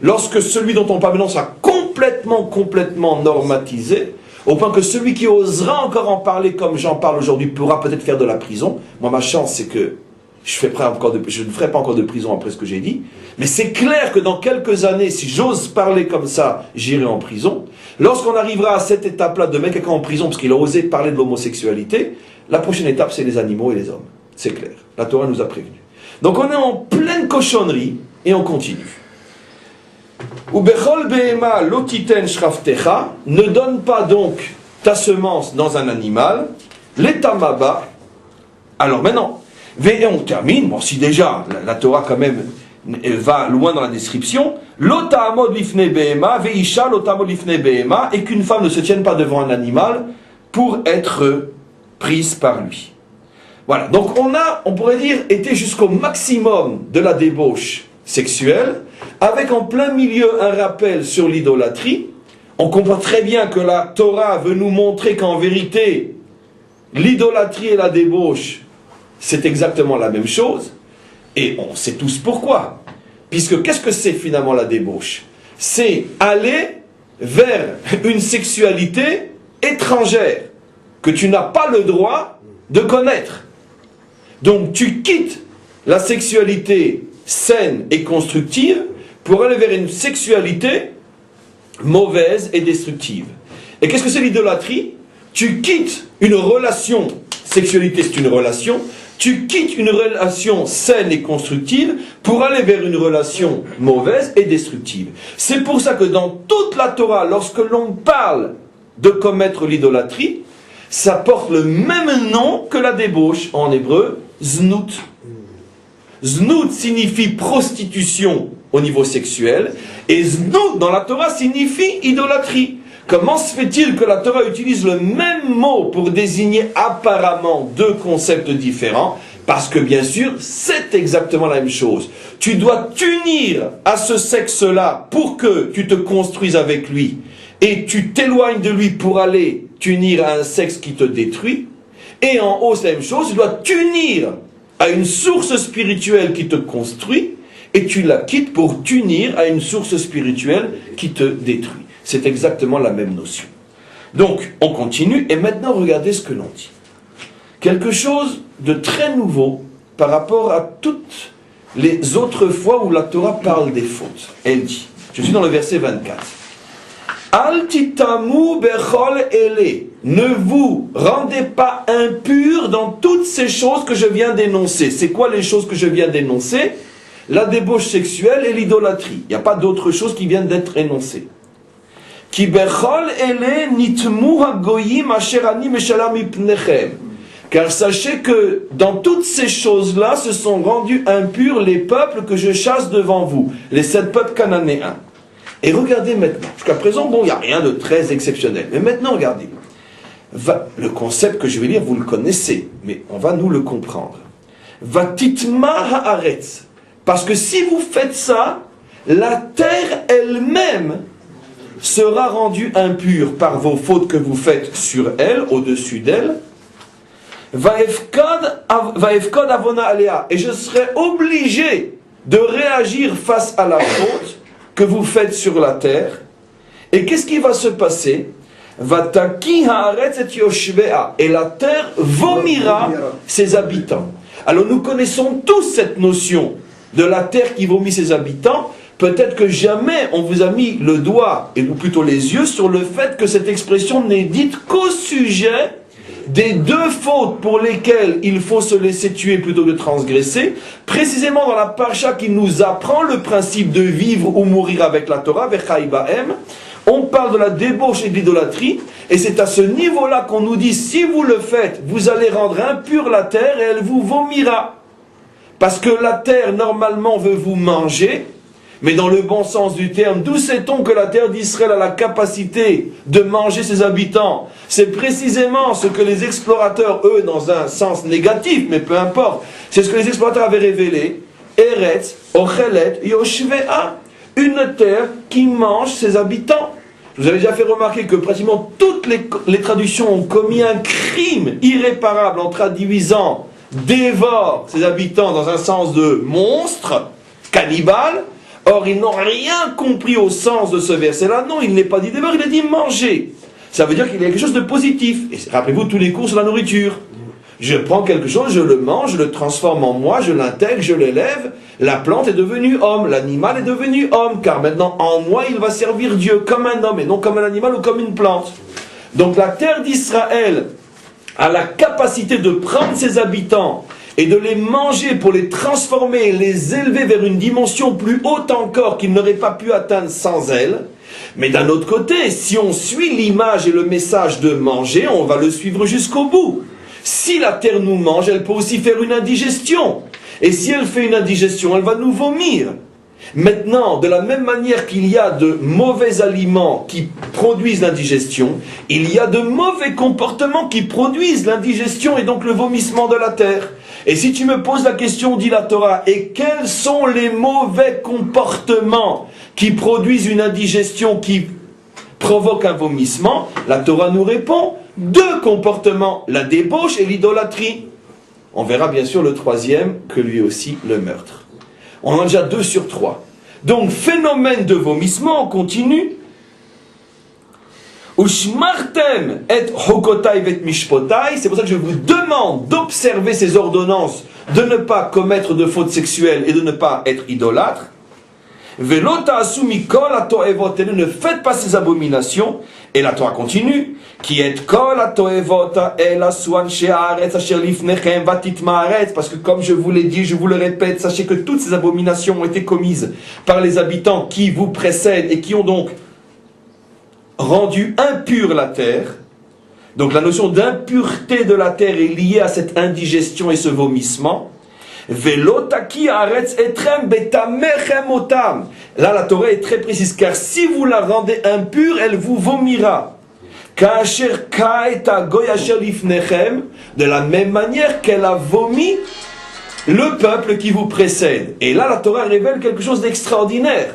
lorsque celui dont on parle maintenant sera complètement normatisé, au point que celui qui osera encore en parler comme j'en parle aujourd'hui pourra peut-être faire de la prison. Moi, ma chance, c'est que je ne ferai pas encore de prison après ce que j'ai dit, mais c'est clair que dans quelques années, si j'ose parler comme ça, j'irai en prison. Lorsqu'on arrivera à cette étape-là de mettre quelqu'un en prison parce qu'il a osé parler de l'homosexualité, la prochaine étape, c'est les animaux et les hommes. C'est clair. La Torah nous a prévenus. Donc on est en pleine cochonnerie et on continue. Ubechol behema lotiten shraftecha, ne donne pas donc ta semence dans un animal, l'étamaba. Alors maintenant, et on termine, bon si déjà la Torah quand même va loin dans la description, l'otamod lifne behema, veisha l'otamod lifne behema, et qu'une femme ne se tienne pas devant un animal pour être prise par lui. Voilà, donc on pourrait dire, été jusqu'au maximum de la débauche sexuelle, avec en plein milieu un rappel sur l'idolâtrie. On comprend très bien que la Torah veut nous montrer qu'en vérité, l'idolâtrie et la débauche, c'est exactement la même chose. Et on sait tous pourquoi. Puisque qu'est-ce que c'est finalement la débauche? C'est aller vers une sexualité étrangère, que tu n'as pas le droit de connaître. Donc tu quittes la sexualité saine et constructive pour aller vers une sexualité mauvaise et destructive. Et qu'est-ce que c'est l'idolâtrie? Tu quittes une relation, sexualité c'est une relation, tu quittes une relation saine et constructive pour aller vers une relation mauvaise et destructive. C'est pour ça que dans toute la Torah, lorsque l'on parle de commettre l'idolâtrie, ça porte le même nom que la débauche en hébreu, znout. Znout signifie prostitution au niveau sexuel, et znout dans la Torah signifie idolâtrie. Comment se fait-il que la Torah utilise le même mot pour désigner apparemment deux concepts différents? Parce que bien sûr, c'est exactement la même chose. Tu dois t'unir à ce sexe-là pour que tu te construises avec lui, et tu t'éloignes de lui pour aller t'unir à un sexe qui te détruit. Et en haut, c'est la même chose, tu dois t'unir à une source spirituelle qui te construit, et tu la quittes pour t'unir à une source spirituelle qui te détruit. C'est exactement la même notion. Donc, on continue, et maintenant, regardez ce que l'on dit. Quelque chose de très nouveau par rapport à toutes les autres fois où la Torah parle des fautes. Elle dit, je suis dans le verset 24, Al titamu bechol ele, ne vous rendez pas impurs dans toutes ces choses que je viens d'énoncer. C'est quoi les choses que je viens d'énoncer? La débauche sexuelle et l'idolâtrie. Il n'y a pas d'autres choses qui viennent d'être énoncées. Ki bechol ele nitmu hagoyim asher ani meshalam mipnechem. Car sachez que dans toutes ces choses-là se sont rendus impurs les peuples que je chasse devant vous, les 7 peuples cananéens. Et regardez maintenant, jusqu'à présent, bon, il n'y a rien de très exceptionnel. Mais maintenant, regardez. Le concept que je vais lire, vous le connaissez, mais on va nous le comprendre. Vatitma haaretz. Parce que si vous faites ça, la terre elle-même sera rendue impure par vos fautes que vous faites sur elle, au-dessus d'elle. Vaefkod avona alea. Et je serai obligé de réagir face à la faute que vous faites sur la terre. Et qu'est-ce qui va se passer? Vataki haaretz et yoshvea. Et la terre vomira ses habitants. Alors nous connaissons tous cette notion de la terre qui vomit ses habitants. Peut-être que jamais on vous a mis le doigt, ou plutôt les yeux, sur le fait que cette expression n'est dite qu'au sujet des 2 fautes pour lesquelles il faut se laisser tuer plutôt que de transgresser, précisément dans la parcha qui nous apprend le principe de vivre ou mourir avec la Torah, Vechai Bahem, on parle de la débauche et de l'idolâtrie, et c'est à ce niveau-là qu'on nous dit, si vous le faites, vous allez rendre impure la terre et elle vous vomira. Parce que la terre, normalement, veut vous manger, mais dans le bon sens du terme, d'où sait-on que la terre d'Israël a la capacité de manger ses habitants? C'est précisément ce que les explorateurs, eux, dans un sens négatif, mais peu importe, c'est ce que les explorateurs avaient révélé. Eretz, Ochelet, Yoshvea, une terre qui mange ses habitants. Je vous avais déjà fait remarquer que pratiquement toutes les traductions ont commis un crime irréparable en traduisant dévore ses habitants dans un sens de monstre, cannibale. Or, ils n'ont rien compris au sens de ce verset-là. Non, il n'est pas dit dévore, il est dit manger. Ça veut dire qu'il y a quelque chose de positif. Et rappelez-vous tous les cours sur la nourriture. Je prends quelque chose, je le mange, je le transforme en moi, je l'intègre, je l'élève. La plante est devenue homme, l'animal est devenu homme, car maintenant en moi il va servir Dieu comme un homme et non comme un animal ou comme une plante. Donc la terre d'Israël a la capacité de prendre ses habitants et de les manger pour les transformer et les élever vers une dimension plus haute encore qu'ils n'auraient pas pu atteindre sans elle. Mais d'un autre côté, si on suit l'image et le message de manger, on va le suivre jusqu'au bout. Si la terre nous mange, elle peut aussi faire une indigestion. Et si elle fait une indigestion, elle va nous vomir. Maintenant, de la même manière qu'il y a de mauvais aliments qui produisent l'indigestion, il y a de mauvais comportements qui produisent l'indigestion et donc le vomissement de la terre. Et si tu me poses la question, dit la Torah, et quels sont les mauvais comportements qui produisent une indigestion qui provoque un vomissement, la Torah nous répond, 2 comportements, la débauche et l'idolâtrie. On verra bien sûr le troisième, que lui aussi, le meurtre. On en a déjà 2 sur 3. Donc, phénomène de vomissement, on continue. Ushmartem et hokotai vet mishpotai. C'est pour ça que je vous demande d'observer ces ordonnances, de ne pas commettre de fautes sexuelles et de ne pas être idolâtre. Velota asumi kol atoevot, ne faites pas ces abominations. Et la Torah continue. Qui est kol atoevot el asuan she'aretz asher lifnechem vatit ma'aretz. Parce que comme je vous l'ai dit, je vous le répète, sachez que toutes ces abominations ont été commises par les habitants qui vous précèdent et qui ont donc rendu impure la terre. Donc la notion d'impureté de la terre est liée à cette indigestion et ce vomissement. Velotaki aretz etrem betamechem otam. Là la Torah est très précise, car si vous la rendez impure, elle vous vomira. Kasher kaeta goyasher lifnechem, de la même manière qu'elle a vomi le peuple qui vous précède. Et là la Torah révèle quelque chose d'extraordinaire.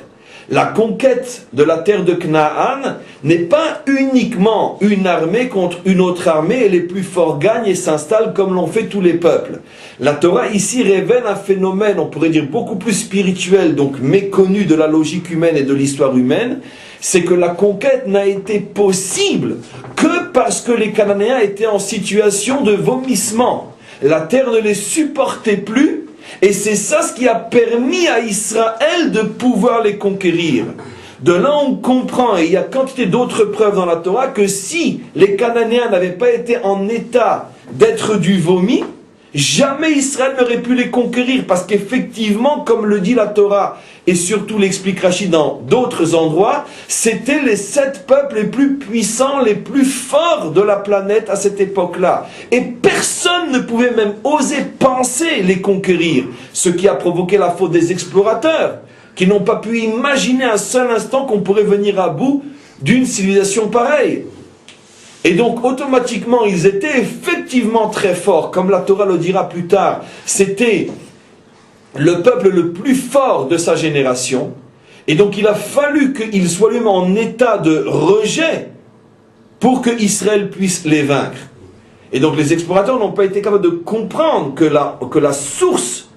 La conquête de la terre de Canaan n'est pas uniquement une armée contre une autre armée et les plus forts gagnent et s'installent comme l'ont fait tous les peuples. La Torah ici révèle un phénomène, on pourrait dire beaucoup plus spirituel, donc méconnu de la logique humaine et de l'histoire humaine, c'est que la conquête n'a été possible que parce que les Cananéens étaient en situation de vomissement. La terre ne les supportait plus. Et c'est ça ce qui a permis à Israël de pouvoir les conquérir. De là on comprend, et il y a quantité d'autres preuves dans la Torah, que si les Cananéens n'avaient pas été en état d'être du vomi, jamais Israël n'aurait pu les conquérir. Parce qu'effectivement, comme le dit la Torah, et surtout l'explique Rashi dans d'autres endroits, c'était les 7 peuples les plus puissants, les plus forts de la planète à cette époque-là. Et personne ne pouvait même oser penser les conquérir. Ce qui a provoqué la faute des explorateurs, qui n'ont pas pu imaginer un seul instant qu'on pourrait venir à bout d'une civilisation pareille. Et donc automatiquement ils étaient effectivement très forts, comme la Torah le dira plus tard, c'était le peuple le plus fort de sa génération, et donc il a fallu qu'il soit lui-même en état de rejet pour que Israël puisse les vaincre. Et donc les explorateurs n'ont pas été capables de comprendre que la source,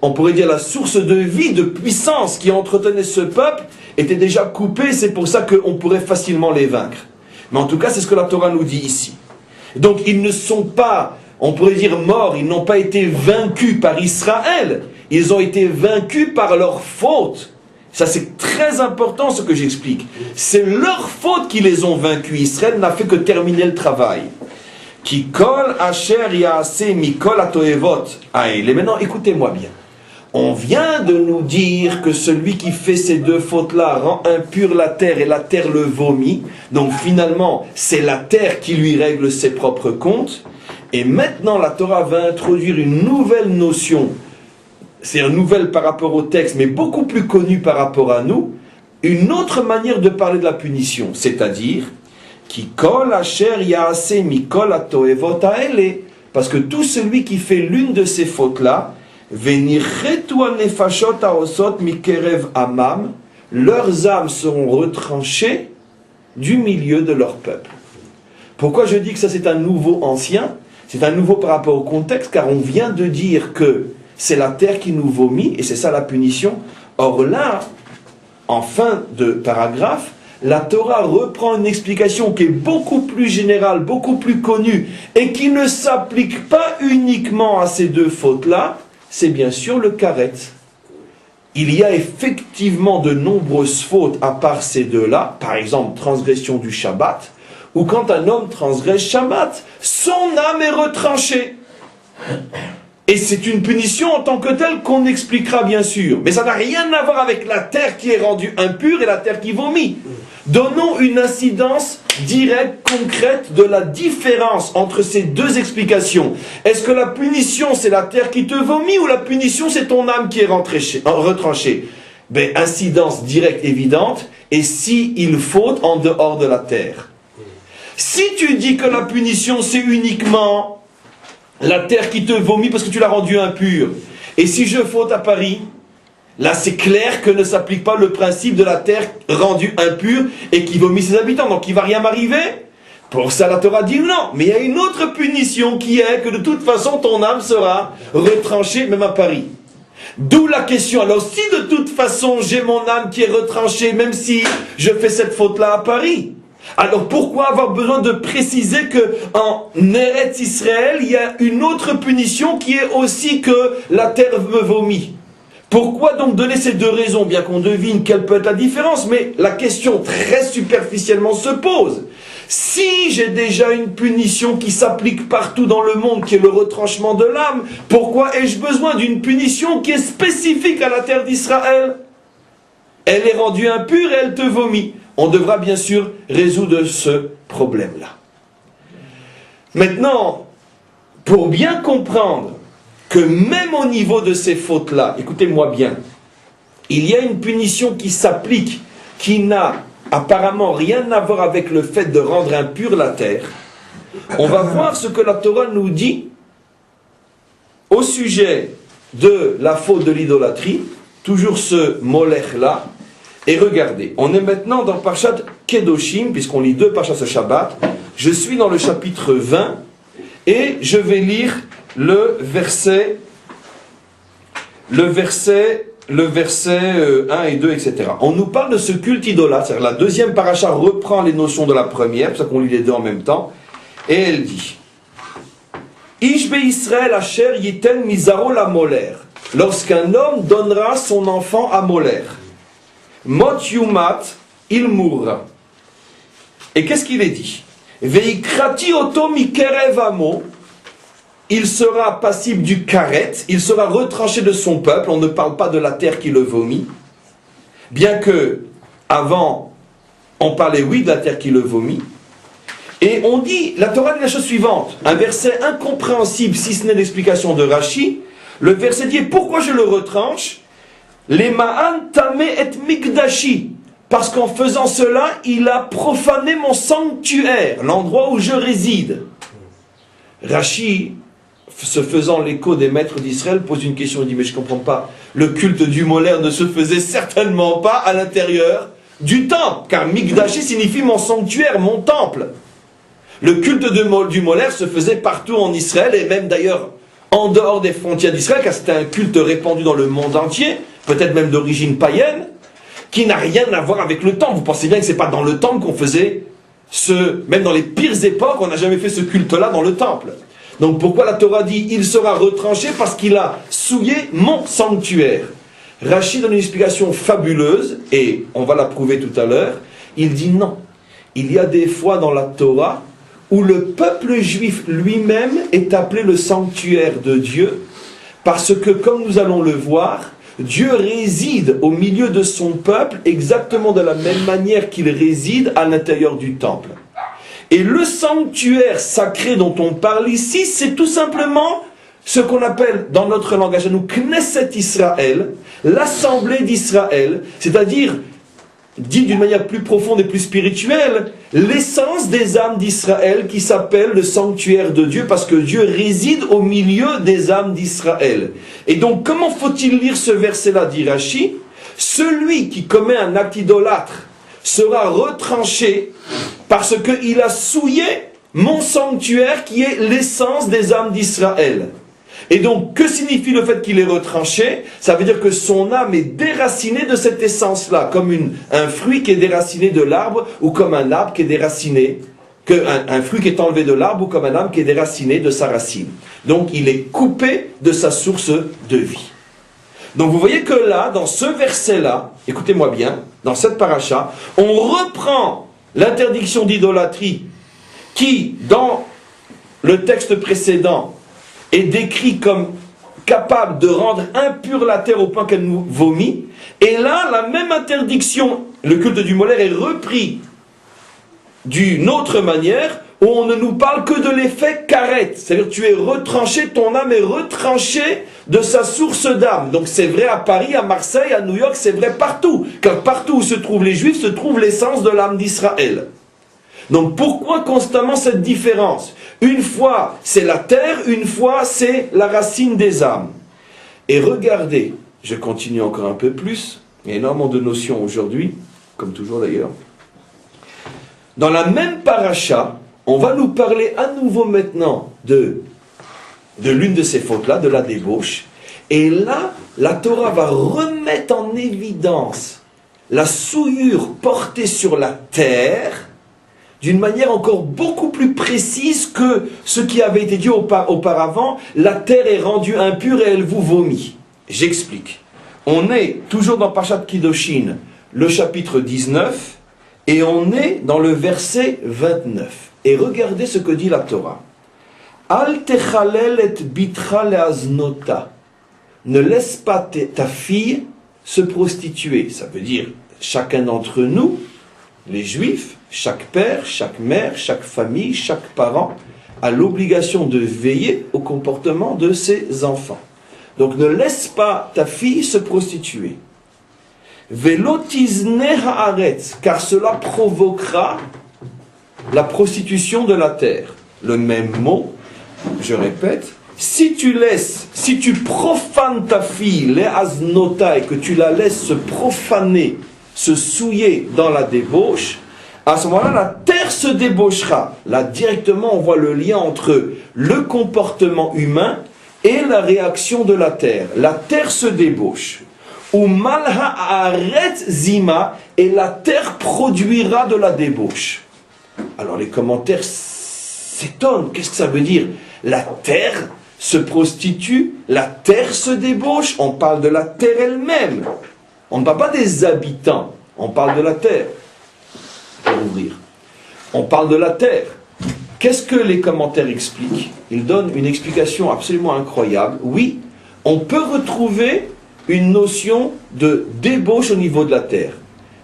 on pourrait dire la source de vie, de puissance qui entretenait ce peuple, était déjà coupée, c'est pour ça qu'on pourrait facilement les vaincre. Mais en tout cas, c'est ce que la Torah nous dit ici. Donc, ils ne sont pas, on pourrait dire, morts, ils n'ont pas été vaincus par Israël, ils ont été vaincus par leur faute. Ça, c'est très important ce que j'explique. C'est leur faute qui les ont vaincus. Israël n'a fait que terminer le travail. Ki kol asher yaase mikol atoevot. Et maintenant, écoutez-moi bien. On vient de nous dire que celui qui fait ces 2 fautes-là rend impure la terre et la terre le vomit. Donc finalement, c'est la terre qui lui règle ses propres comptes. Et maintenant, la Torah va introduire une nouvelle notion. C'est une nouvelle par rapport au texte, mais beaucoup plus connue par rapport à nous. Une autre manière de parler de la punition, c'est-à-dire Ki kol asher yaase mikol atoevot haele. Parce que tout celui qui fait l'une de ces fautes-là, leurs âmes seront retranchées du milieu de leur peuple. Pourquoi je dis que ça c'est un nouveau ancien? C'est un nouveau par rapport au contexte, car on vient de dire que c'est la terre qui nous vomit, et c'est ça la punition. Or là, en fin de paragraphe, la Torah reprend une explication qui est beaucoup plus générale, beaucoup plus connue, et qui ne s'applique pas uniquement à ces 2 fautes-là. C'est bien sûr le karet. Il y a effectivement de nombreuses fautes à part ces 2-là, par exemple transgression du Shabbat, ou quand un homme transgresse Shabbat, son âme est retranchée. Et c'est une punition en tant que telle qu'on expliquera bien sûr. Mais ça n'a rien à voir avec la terre qui est rendue impure et la terre qui vomit. Donnons une incidence directe, concrète de la différence entre ces deux explications. Est-ce que la punition c'est la terre qui te vomit ou la punition c'est ton âme qui est retranchée? Ben, incidence directe évidente, et si il faut en dehors de la terre. Si tu dis que la punition c'est uniquement la terre qui te vomit parce que tu l'as rendue impure, et si je faute à Paris, là c'est clair que ne s'applique pas le principe de la terre rendue impure et qui vomit ses habitants, donc il ne va rien m'arriver. Pour ça la Torah dit non, mais il y a une autre punition qui est que de toute façon ton âme sera retranchée même à Paris. D'où la question, alors si de toute façon j'ai mon âme qui est retranchée même si je fais cette faute-là à Paris, alors pourquoi avoir besoin de préciser que en Eretz Israël il y a une autre punition qui est aussi que la terre me vomit? Pourquoi donc donner ces deux raisons, bien qu'on devine quelle peut être la différence, mais la question très superficiellement se pose. Si j'ai déjà une punition qui s'applique partout dans le monde, qui est le retranchement de l'âme, pourquoi ai-je besoin d'une punition qui est spécifique à la terre d'Israël? Elle est rendue impure et elle te vomit. On devra bien sûr résoudre ce problème-là. Maintenant, pour bien comprendre que même au niveau de ces fautes-là, écoutez-moi bien, il y a une punition qui s'applique, qui n'a apparemment rien à voir avec le fait de rendre impure la terre. On va voir ce que la Torah nous dit au sujet de la faute de l'idolâtrie, toujours ce molech-là. Et regardez, on est maintenant dans Parshat Kedoshim, puisqu'on lit deux Parshas ce Shabbat. Je suis dans le chapitre 20, et je vais lire le verset 1 et 2, etc. On nous parle de ce culte idolâtre, c'est-à-dire la deuxième paracha reprend les notions de la première, c'est pour ça qu'on lit les deux en même temps, et elle dit Ish be Israël asher yiten mizaro la moler, lorsqu'un homme donnera son enfant à Moler, mot yumat, il mourra. Et qu'est-ce qu'il est dit? Veikrati oto mikerev amo, il sera passible du karet, il sera retranché de son peuple, on ne parle pas de la terre qui le vomit, bien que, avant, on parlait, oui, de la terre qui le vomit, et on dit, la Torah dit la chose suivante, un verset incompréhensible, si ce n'est l'explication de Rashi, le verset dit, pourquoi je le retranche? Les ma'an tamé et mikdashi, parce qu'en faisant cela, il a profané mon sanctuaire, l'endroit où je réside. Rashi, se faisant l'écho des maîtres d'Israël, pose une question, il dit, mais je ne comprends pas, le culte du molaire ne se faisait certainement pas à l'intérieur du temple, car Mikdashi signifie mon sanctuaire, mon temple. Le culte du molaire se faisait partout en Israël, et même d'ailleurs en dehors des frontières d'Israël, car c'était un culte répandu dans le monde entier, peut-être même d'origine païenne, qui n'a rien à voir avec le temple. Vous pensez bien que ce n'est pas dans le temple qu'on faisait même dans les pires époques, on n'a jamais fait ce culte-là dans le temple. Donc pourquoi la Torah dit « il sera retranché » parce qu'il a souillé mon sanctuaire. Rashi donne une explication fabuleuse, et on va la prouver tout à l'heure. Il dit non. Il y a des fois dans la Torah où le peuple juif lui-même est appelé le sanctuaire de Dieu, parce que, comme nous allons le voir, Dieu réside au milieu de son peuple exactement de la même manière qu'il réside à l'intérieur du temple. Et le sanctuaire sacré dont on parle ici, c'est tout simplement ce qu'on appelle dans notre langage à nous Knesset Israël, l'assemblée d'Israël, c'est-à-dire, dit d'une manière plus profonde et plus spirituelle, l'essence des âmes d'Israël qui s'appelle le sanctuaire de Dieu, parce que Dieu réside au milieu des âmes d'Israël. Et donc, comment faut-il lire ce verset-là, dit Rashi? Celui qui commet un acte idolâtre sera retranché parce qu'il a souillé mon sanctuaire qui est l'essence des âmes d'Israël. Et donc, que signifie le fait qu'il est retranché? Ça veut dire que son âme est déracinée de cette essence-là, comme un fruit qui est déraciné de l'arbre, ou comme un arbre qui est déraciné, un fruit qui est enlevé de l'arbre, ou comme un arbre qui est déraciné de sa racine. Donc, il est coupé de sa source de vie. Donc, vous voyez que là, dans ce verset-là, écoutez-moi bien, dans cette paracha, on reprend l'interdiction d'idolâtrie qui, dans le texte précédent, est décrit comme capable de rendre impure la terre au point qu'elle nous vomit. Et là, la même interdiction le culte du Molaire est repris d'une autre manière, où on ne nous parle que de l'effet karet, c'est-à-dire tu es retranché, ton âme est retranchée de sa source d'âme. Donc c'est vrai à Paris, à Marseille, à New York, c'est vrai partout, car partout où se trouvent les Juifs se trouve l'essence de l'âme d'Israël. Donc pourquoi constamment cette différence? Une fois c'est la terre, une fois c'est la racine des âmes. Et regardez, je continue encore un peu plus, il y a énormément de notions aujourd'hui, comme toujours d'ailleurs. Dans la même paracha, on va nous parler à nouveau maintenant de l'une de ces fautes-là, de la débauche. Et là, la Torah va remettre en évidence la souillure portée sur la terre d'une manière encore beaucoup plus précise que ce qui avait été dit auparavant. La terre est rendue impure et elle vous vomit. J'explique. On est toujours dans Parashat Kiddushin, le chapitre 19, et on est dans le verset 29. Et regardez ce que dit la Torah. Al techalel et bitra leaznota. Ne laisse pas ta fille se prostituer. Ça veut dire, chacun d'entre nous, les Juifs, chaque père, chaque mère, chaque famille, chaque parent, a l'obligation de veiller au comportement de ses enfants. Donc ne laisse pas ta fille se prostituer. Velotizne haaretz, car cela provoquera la prostitution de la terre. Le même mot, je répète, si tu profanes ta fille, les aznota, et que tu la laisses se profaner, se souiller dans la débauche, à ce moment-là, la terre se débauchera. Là, directement, on voit le lien entre le comportement humain et la réaction de la terre. La terre se débauche. Ou malha haaretz zima, et la terre produira de la débauche. Alors les commentaires s'étonnent. Qu'est-ce que ça veut dire? La terre se prostitue, la terre se débauche. On parle de la terre elle-même. On ne parle pas des habitants. On parle de la terre. Pour ouvrir. On parle de la terre. Qu'est-ce que les commentaires expliquent? Ils donnent une explication absolument incroyable. Oui, on peut retrouver une notion de débauche au niveau de la terre.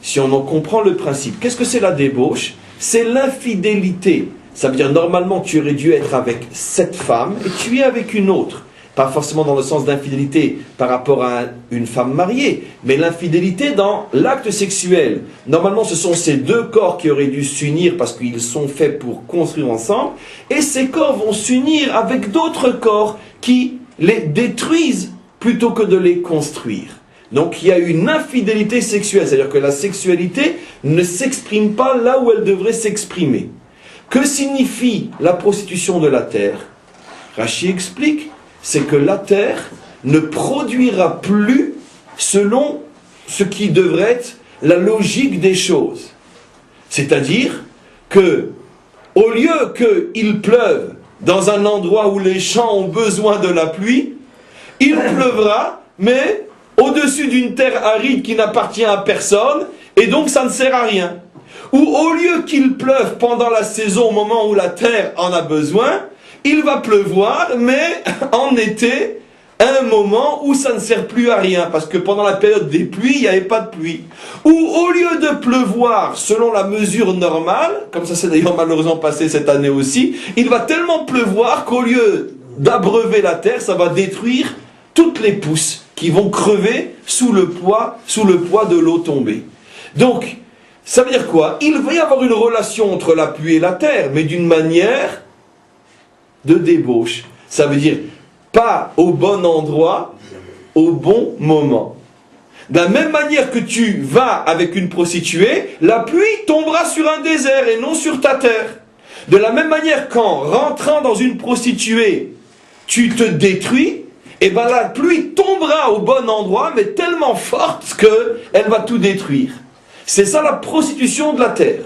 Si on en comprend le principe. Qu'est-ce que c'est la débauche? C'est l'infidélité. Ça veut dire, normalement, tu aurais dû être avec cette femme et tu es avec une autre. Pas forcément dans le sens d'infidélité par rapport à une femme mariée, mais l'infidélité dans l'acte sexuel. Normalement, ce sont ces deux corps qui auraient dû s'unir parce qu'ils sont faits pour construire ensemble, et ces corps vont s'unir avec d'autres corps qui les détruisent plutôt que de les construire. Donc il y a une infidélité sexuelle, c'est-à-dire que la sexualité ne s'exprime pas là où elle devrait s'exprimer. Que signifie la prostitution de la terre? Rachi explique, c'est que la terre ne produira plus selon ce qui devrait être la logique des choses. C'est-à-dire que, au lieu qu'il pleuve dans un endroit où les champs ont besoin de la pluie, il pleuvra, mais au-dessus d'une terre aride qui n'appartient à personne, et donc ça ne sert à rien. Ou au lieu qu'il pleuve pendant la saison, au moment où la terre en a besoin, il va pleuvoir, mais en été, à un moment où ça ne sert plus à rien, parce que pendant la période des pluies, il n'y avait pas de pluie. Ou au lieu de pleuvoir selon la mesure normale, comme ça s'est d'ailleurs malheureusement passé cette année aussi, il va tellement pleuvoir qu'au lieu d'abreuver la terre, ça va détruire toutes les pousses qui vont crever sous le poids de l'eau tombée. Donc, ça veut dire quoi? Il va y avoir une relation entre la pluie et la terre, mais d'une manière de débauche. Ça veut dire pas au bon endroit, au bon moment. De la même manière que tu vas avec une prostituée, la pluie tombera sur un désert et non sur ta terre. De la même manière qu'en rentrant dans une prostituée, tu te détruis, et bien la pluie tombera au bon endroit, mais tellement forte qu'elle va tout détruire. C'est ça la prostitution de la terre.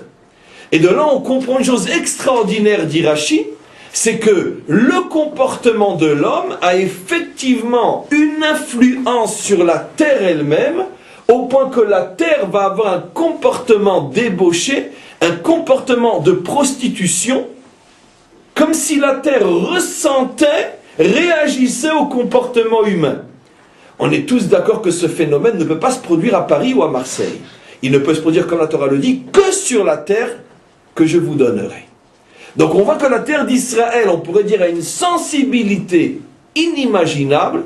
Et de là, on comprend une chose extraordinaire d'Irachi, c'est que le comportement de l'homme a effectivement une influence sur la terre elle-même, au point que la terre va avoir un comportement débauché, un comportement de prostitution, comme si la terre ressentait, réagissait au comportement humain. On est tous d'accord que ce phénomène ne peut pas se produire à Paris ou à Marseille. il ne peut se produire, comme la Torah le dit, que sur la terre que je vous donnerai. Donc on voit que la terre d'Israël, on pourrait dire, a une sensibilité inimaginable,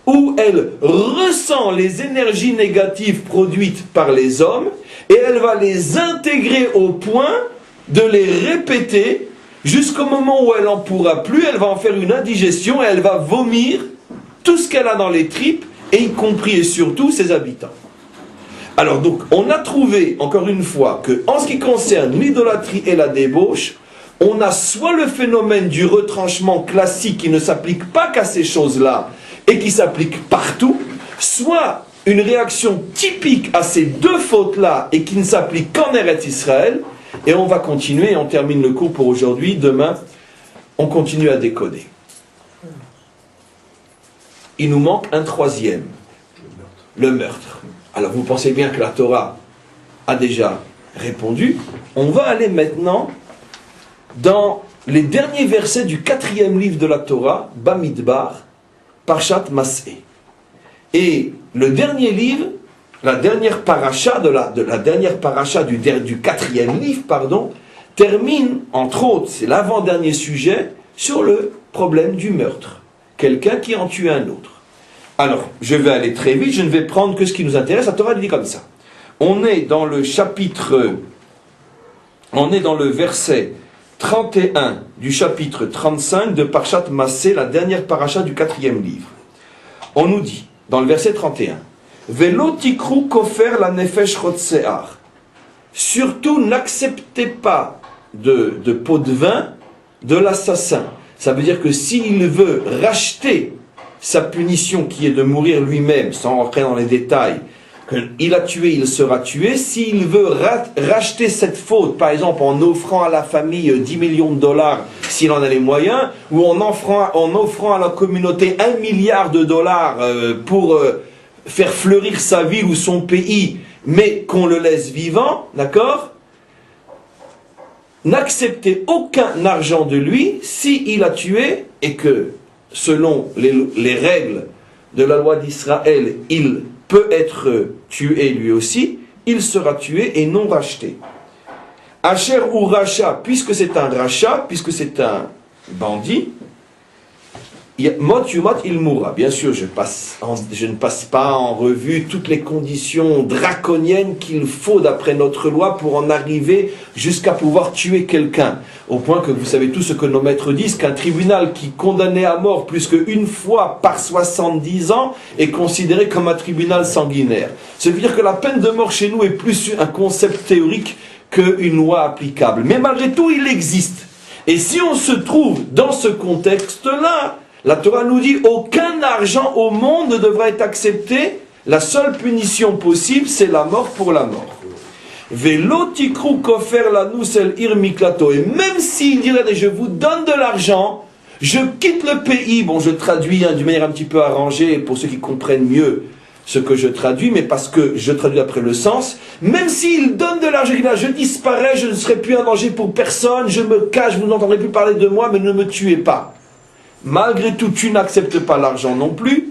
où elle ressent les énergies négatives produites par les hommes, et elle va les intégrer au point de les répéter, jusqu'au moment où elle n'en pourra plus, elle va en faire une indigestion, et elle va vomir tout ce qu'elle a dans les tripes, et y compris et surtout ses habitants. Alors donc, on a trouvé, encore une fois, que en ce qui concerne l'idolâtrie et la débauche, on a soit le phénomène du retranchement classique qui ne s'applique pas qu'à ces choses-là, et qui s'applique partout, soit une réaction typique à ces deux fautes-là, et qui ne s'applique qu'en Eretz Israël, et on va continuer, et on termine le cours pour aujourd'hui. Demain, on continue à décoder. Il nous manque un troisième, le meurtre. Alors vous pensez bien que la Torah a déjà répondu. On va aller maintenant dans les derniers versets du 4e livre de la Torah, Bamidbar, Parshat Mas'eh. Et le dernier livre, la dernière paracha du 4e livre, termine, entre autres, c'est l'avant-dernier sujet, sur le problème du meurtre. Quelqu'un qui en tue un autre. Alors, je vais aller très vite, je ne vais prendre que ce qui nous intéresse. La Torah dit comme ça. On est dans le verset 31 du chapitre 35 de Parshat Mas'eh, la dernière paracha du 4e livre. On nous dit, dans le verset 31, Velo tikru kofer la nefesh chotsear. Surtout, n'acceptez pas de pot de vin de l'assassin. Ça veut dire que s'il veut racheter sa punition qui est de mourir lui-même, sans rentrer dans les détails, qu'il a tué, il sera tué. S'il veut racheter cette faute, par exemple en offrant à la famille 10 millions de dollars, s'il en a les moyens, ou en offrant à la communauté 1 milliard de dollars pour faire fleurir sa ville ou son pays, mais qu'on le laisse vivant, d'accord ? N'acceptez aucun argent de lui s'il a tué et que, selon les règles de la loi d'Israël, il peut être tué lui aussi, il sera tué et non racheté. Asher ou Racha, puisque c'est un Racha, puisque c'est un bandit, Mot Yumat il mourra. Bien sûr, je ne passe pas en revue toutes les conditions draconiennes qu'il faut d'après notre loi pour en arriver jusqu'à pouvoir tuer quelqu'un. Au point que vous savez tous ce que nos maîtres disent, qu'un tribunal qui condamnait à mort plus qu'une fois par 70 ans est considéré comme un tribunal sanguinaire. Ça veut dire que la peine de mort chez nous est plus un concept théorique qu'une loi applicable. Mais malgré tout, il existe. Et si on se trouve dans ce contexte-là, la Torah nous dit aucun argent au monde ne devra être accepté. La seule punition possible, c'est la mort pour la mort. Velo tikru kofer lanu sel ir miklato. Et même s'il dirait, je vous donne de l'argent, je quitte le pays. Bon, je traduis d'une manière un petit peu arrangée pour ceux qui comprennent mieux ce que je traduis, mais parce que je traduis après le sens. Même s'il donne de l'argent, je disparais, je ne serai plus un danger pour personne, je me cache, vous n'entendrez plus parler de moi, mais ne me tuez pas. Malgré tout, tu n'acceptes pas l'argent non plus.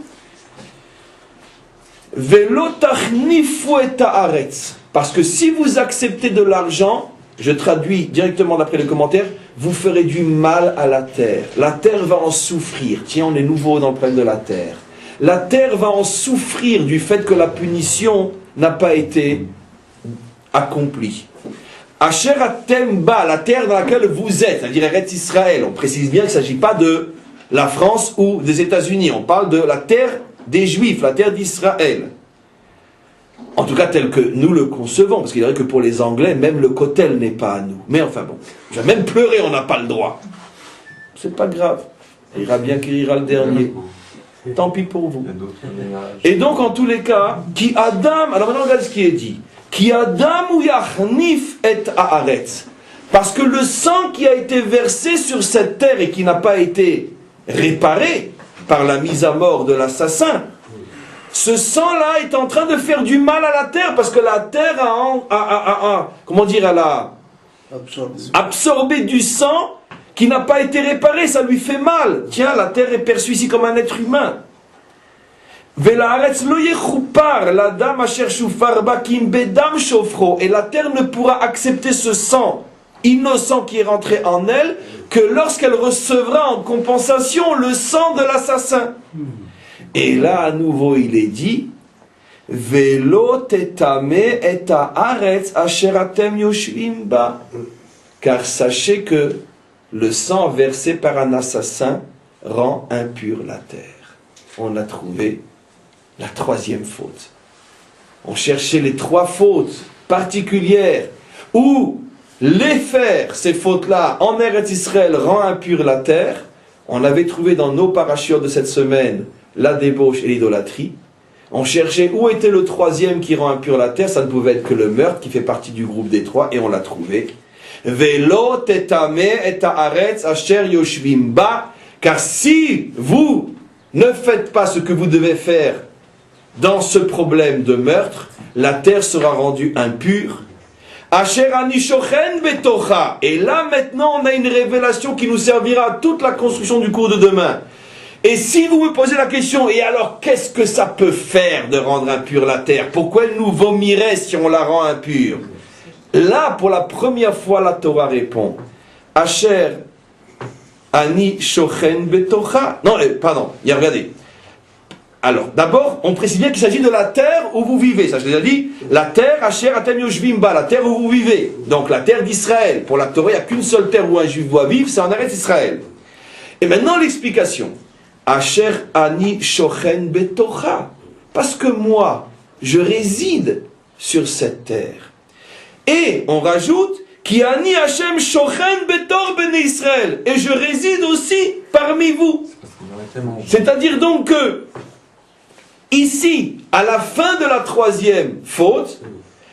Parce que si vous acceptez de l'argent, je traduis directement d'après les commentaires, vous ferez du mal à la terre. La terre va en souffrir. Tiens, on est nouveau dans le problème de la terre. La terre va en souffrir du fait que la punition n'a pas été accomplie. Asher Atemba, la terre dans laquelle vous êtes, c'est-à-dire Eretz Israël. On précise bien qu'il ne s'agit pas de la France ou des États-Unis. On parle de la terre des Juifs, la terre d'Israël. En tout cas, tel que nous le concevons. Parce qu'il est vrai que pour les Anglais, même le kotel n'est pas à nous. Mais enfin bon, je vais même pleurer, on n'a pas le droit. C'est pas grave. Il ira bien qu'il ira le dernier. Tant pis pour vous. Et donc, en tous les cas, qui Adam, alors maintenant, regarde ce qui est dit. Qui Adam ou Yachnif et Haaretz. Parce que le sang qui a été versé sur cette terre et qui n'a pas été réparé par la mise à mort de l'assassin, ce sang-là est en train de faire du mal à la terre, parce que la terre a absorbé du sang qui n'a pas été réparé, ça lui fait mal. Tiens, la terre est perçue ici comme un être humain. Velaaretz lo yechupar l'adam asher shufar ba kim bedam shofro, et la terre ne pourra accepter ce sang innocent qui est rentré en elle que lorsqu'elle recevra en compensation le sang de l'assassin. Et là à nouveau il est dit Velo tetame et haaretz asher atem yoshvim ba, car sachez que le sang versé par un assassin rend impure la terre. On a trouvé la troisième faute. On cherchait les trois fautes particulières où les faire, ces fautes-là, en Eretz Israël, rend impure la terre. On avait trouvé dans nos parachutes de cette semaine la débauche et l'idolâtrie. On cherchait où était le troisième qui rend impure la terre. Ça ne pouvait être que le meurtre qui fait partie du groupe des trois, et on l'a trouvé. Velo tetame et haaretz asher yoshvim ba, car si vous ne faites pas ce que vous devez faire dans ce problème de meurtre, la terre sera rendue impure. Asher ani shochen betocha. Et là maintenant on a une révélation qui nous servira à toute la construction du cours de demain. Et si vous me posez la question, et alors qu'est-ce que ça peut faire de rendre impure la terre? Pourquoi elle nous vomirait si on la rend impure? Là, pour la première fois, la Torah répond Asher ani shochen betocha. Non, pardon, regardez. Alors, d'abord, on précise bien qu'il s'agit de la terre où vous vivez. Ça, je l'ai déjà dit. La terre, Asher atem yoshvim ba, la terre où vous vivez. Donc, la terre d'Israël. Pour la Torah, il n'y a qu'une seule terre où un juif doit vivre, c'est en Eretz Israël. Et maintenant, l'explication. Asher ani shochen betocha. Parce que moi, je réside sur cette terre. Et on rajoute Ki ani Hashem shochen betor bnei Israël. Et je réside aussi parmi vous. C'est-à-dire donc que ici, à la fin de la troisième faute,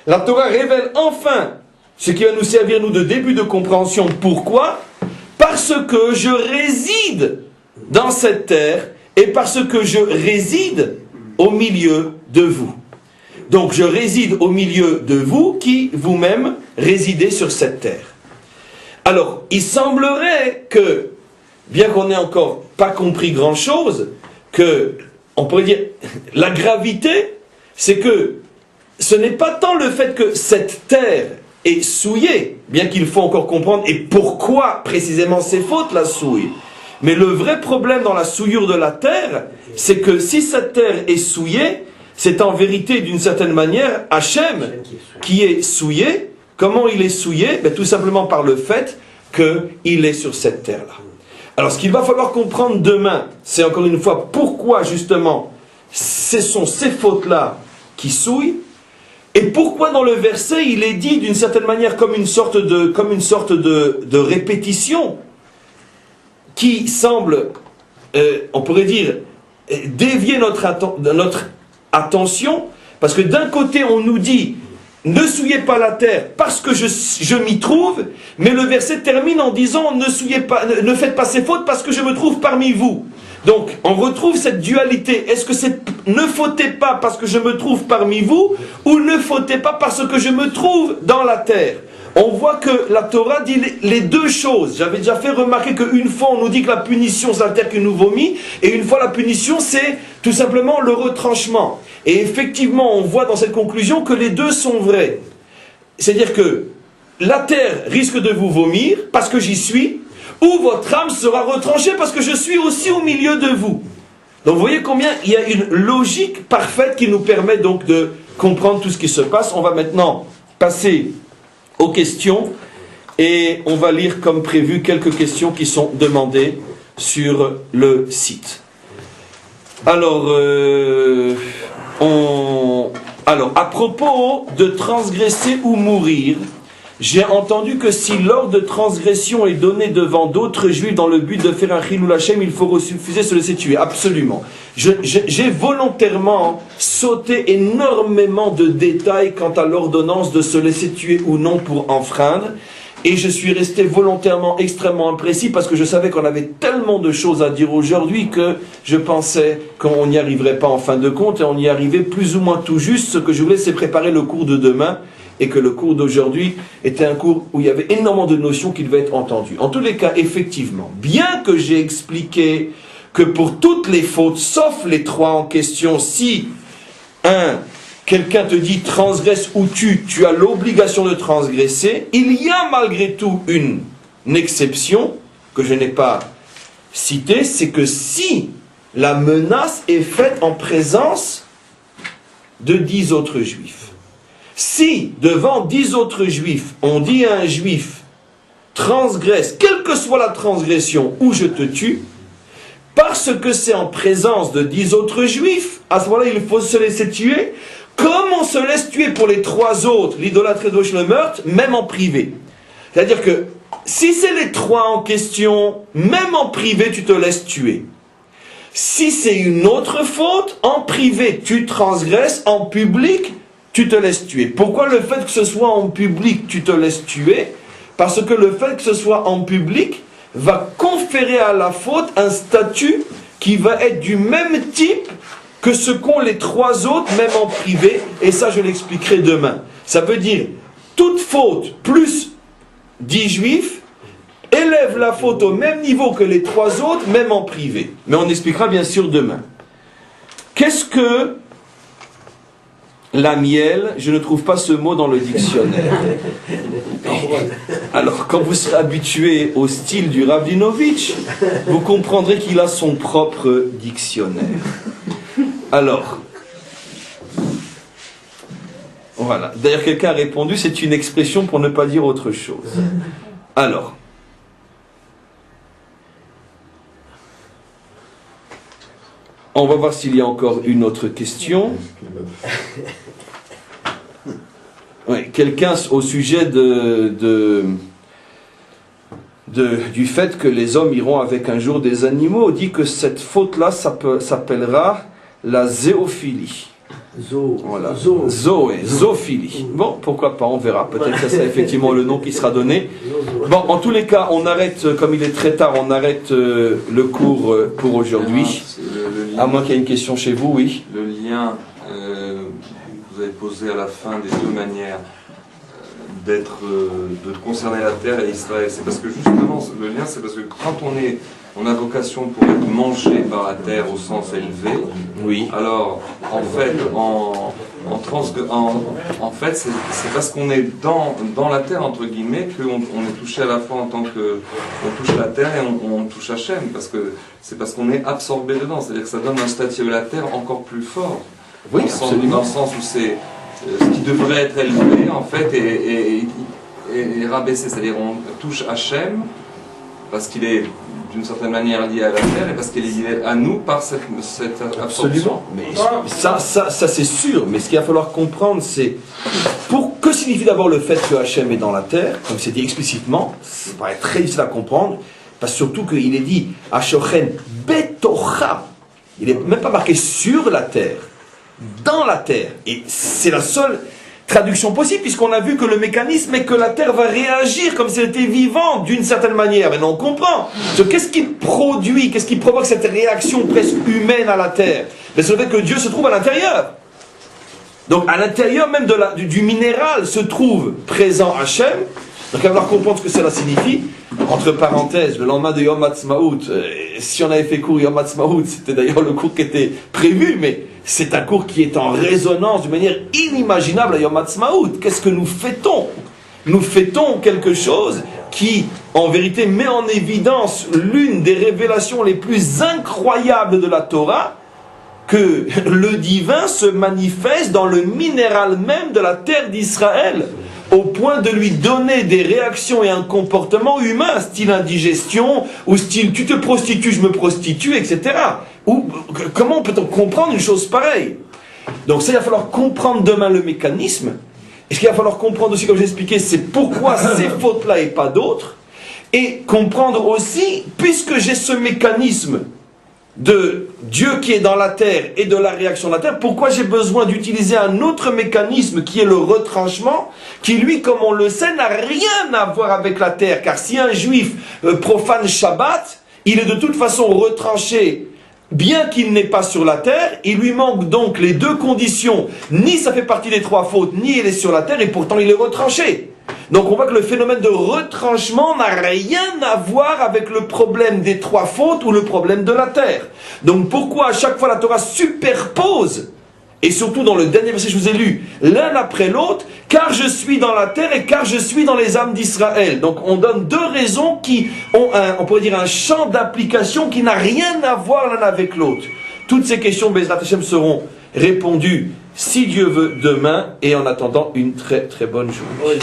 la Torah révèle enfin ce qui va nous servir, nous, de début de compréhension. Pourquoi? Parce que je réside dans cette terre et parce que je réside au milieu de vous. Donc je réside au milieu de vous qui vous-même résidez sur cette terre. Alors, il semblerait que, bien qu'on n'ait encore pas compris grand-chose, que, on pourrait dire, la gravité, c'est que ce n'est pas tant le fait que cette terre est souillée, bien qu'il faut encore comprendre, et pourquoi précisément ces fautes la souillent. Mais le vrai problème dans la souillure de la terre, c'est que si cette terre est souillée, c'est en vérité d'une certaine manière Hachem qui est souillé. Comment il est souillé? Tout simplement par le fait qu'il est sur cette terre-là. Alors ce qu'il va falloir comprendre demain, c'est encore une fois pourquoi justement ce sont ces fautes-là qui souillent, et pourquoi dans le verset il est dit d'une certaine manière comme une sorte de répétition qui semble, on pourrait dire, dévier notre attention, parce que d'un côté on nous dit ne souillez pas la terre parce que je m'y trouve, mais le verset termine en disant ne faites pas ces fautes parce que je me trouve parmi vous. Donc on retrouve cette dualité. Est-ce que c'est ne fautez pas parce que je me trouve parmi vous, ou ne fautez pas parce que je me trouve dans la terre? On voit que la Torah dit les deux choses. J'avais déjà fait remarquer qu'une fois on nous dit que la punition c'est la terre qui nous vomit, et une fois la punition c'est tout simplement le retranchement. Et effectivement on voit dans cette conclusion que les deux sont vrais. C'est-à-dire que la terre risque de vous vomir parce que j'y suis, ou votre âme sera retranchée parce que je suis aussi au milieu de vous. Donc vous voyez combien il y a une logique parfaite qui nous permet donc de comprendre tout ce qui se passe. On va maintenant passer aux questions, et on va lire comme prévu quelques questions qui sont demandées sur le site. Alors, à propos de transgresser ou mourir, j'ai entendu que si l'ordre de transgression est donné devant d'autres juifs dans le but de faire un chilul Hashem, il faut refuser de se laisser tuer. Absolument. J'ai volontairement sauté énormément de détails quant à l'ordonnance de se laisser tuer ou non pour enfreindre. Et je suis resté volontairement extrêmement imprécis parce que je savais qu'on avait tellement de choses à dire aujourd'hui que je pensais qu'on n'y arriverait pas en fin de compte, et on y arrivait plus ou moins tout juste. Ce que je voulais, c'est préparer le cours de demain, et que le cours d'aujourd'hui était un cours où il y avait énormément de notions qui devaient être entendues. En tous les cas, effectivement, bien que j'ai expliqué que pour toutes les fautes, sauf les 3 en question, si quelqu'un te dit transgresse ou tu as l'obligation de transgresser, il y a malgré tout une exception que je n'ai pas citée, c'est que si la menace est faite en présence de 10 autres juifs. Si devant 10 autres juifs, on dit à un juif transgresse, quelle que soit la transgression, ou je te tue, parce que c'est en présence de 10 autres juifs, à ce moment-là, il faut se laisser tuer, comme on se laisse tuer pour les 3 autres, l'idolâtrie, le meurtre, même en privé. C'est-à-dire que, si c'est les 3 en question, même en privé, tu te laisses tuer. Si c'est une autre faute, en privé, tu transgresses, en public, tu te laisses tuer. Pourquoi le fait que ce soit en public, tu te laisses tuer? Parce que le fait que ce soit en public va conférer à la faute un statut qui va être du même type que ce qu'ont les 3 autres, même en privé, et ça je l'expliquerai demain. Ça veut dire, toute faute plus 10 juifs élève la faute au même niveau que les 3 autres, même en privé. Mais on expliquera bien sûr demain. Qu'est-ce que la miel? Je ne trouve pas ce mot dans le dictionnaire. Alors, quand vous serez habitué au style du Ravdinovitch, vous comprendrez qu'il a son propre dictionnaire. Alors, voilà. D'ailleurs, quelqu'un a répondu, c'est une expression pour ne pas dire autre chose. Alors, on va voir s'il y a encore une autre question. Oui, quelqu'un au sujet du fait que les hommes iront avec un jour des animaux dit que cette faute-là s'appellera la zéophilie. Voilà. Zoophilie. Bon, pourquoi pas, on verra. Peut-être que c'est effectivement le nom qui sera donné. Bon, en tous les cas, on arrête, comme il est très tard, on arrête le cours pour aujourd'hui. À moins qu'il y ait une question chez vous, oui. Le lien que vous avez posé à la fin des 2 manières de concerner la terre et Israël, c'est parce que justement, le lien, c'est parce que quand on a vocation pour être mangé par la terre au sens élevé, oui. Alors, en fait, c'est parce qu'on est dans la terre, entre guillemets, qu'on est touché à la fois en tant que... On touche la terre et on touche Hachem, c'est parce qu'on est absorbé dedans, c'est-à-dire que ça donne un statut de la terre encore plus fort. Oui, dans le sens où c'est ce qui devrait être élevé, en fait, est rabaissé, c'est-à-dire on touche Hachem, parce qu'il est d'une certaine manière lié à la terre et parce qu'il est lié à nous par cette absorption. Absolument. Mais ça c'est sûr. Mais ce qu'il va falloir comprendre, c'est que signifie d'abord le fait que Hachem est dans la terre, comme c'est dit explicitement. Ça paraît très difficile à comprendre, parce surtout qu'il est dit Hashochen betocha. Il n'est même pas marqué sur la terre, dans la terre. Et c'est la seule traduction possible, puisqu'on a vu que le mécanisme est que la terre va réagir comme si elle était vivante d'une certaine manière. Maintenant on comprend. Qu'est-ce qui produit, qu'est-ce qui provoque cette réaction presque humaine à la terre? Mais c'est le fait que Dieu se trouve à l'intérieur. Donc à l'intérieur même du minéral se trouve présent Hachem. Donc il va falloir comprendre ce que cela signifie. Entre parenthèses, le lendemain de Yom Ha'atzmaut, si on avait fait cours Yom Ha'atzmaut, c'était d'ailleurs le cours qui était prévu, mais c'est un cours qui est en résonance d'une manière inimaginable à Yom Ha'atzmaut. Qu'est-ce que nous fêtons? Nous fêtons quelque chose qui, en vérité, met en évidence l'une des révélations les plus incroyables de la Torah, que le divin se manifeste dans le minéral même de la terre d'Israël, au point de lui donner des réactions et un comportement humain, style indigestion, ou style tu te prostitues, je me prostitue, etc. Comment peut-on comprendre une chose pareille? Donc ça, il va falloir comprendre demain le mécanisme. Et ce qu'il va falloir comprendre aussi, comme j'ai expliqué, c'est pourquoi ces fautes-là et pas d'autres. Et comprendre aussi, puisque j'ai ce mécanisme de Dieu qui est dans la terre et de la réaction de la terre, pourquoi j'ai besoin d'utiliser un autre mécanisme qui est le retranchement, qui lui, comme on le sait, n'a rien à voir avec la terre, car si un juif profane Shabbat, il est de toute façon retranché, bien qu'il n'est pas sur la terre, il lui manque donc les 2 conditions, ni ça fait partie des 3 fautes, ni il est sur la terre, et pourtant il est retranché. Donc on voit que le phénomène de retranchement n'a rien à voir avec le problème des 3 fautes ou le problème de la terre. Donc pourquoi à chaque fois la Torah superpose, et surtout dans le dernier verset que je vous ai lu, l'un après l'autre, car je suis dans la terre et car je suis dans les âmes d'Israël. Donc on donne 2 raisons qui ont on pourrait dire un champ d'application qui n'a rien à voir l'un avec l'autre. Toutes ces questions, Bezrat Hashem, seront répondues, si Dieu veut, demain, et en attendant, une très très bonne journée.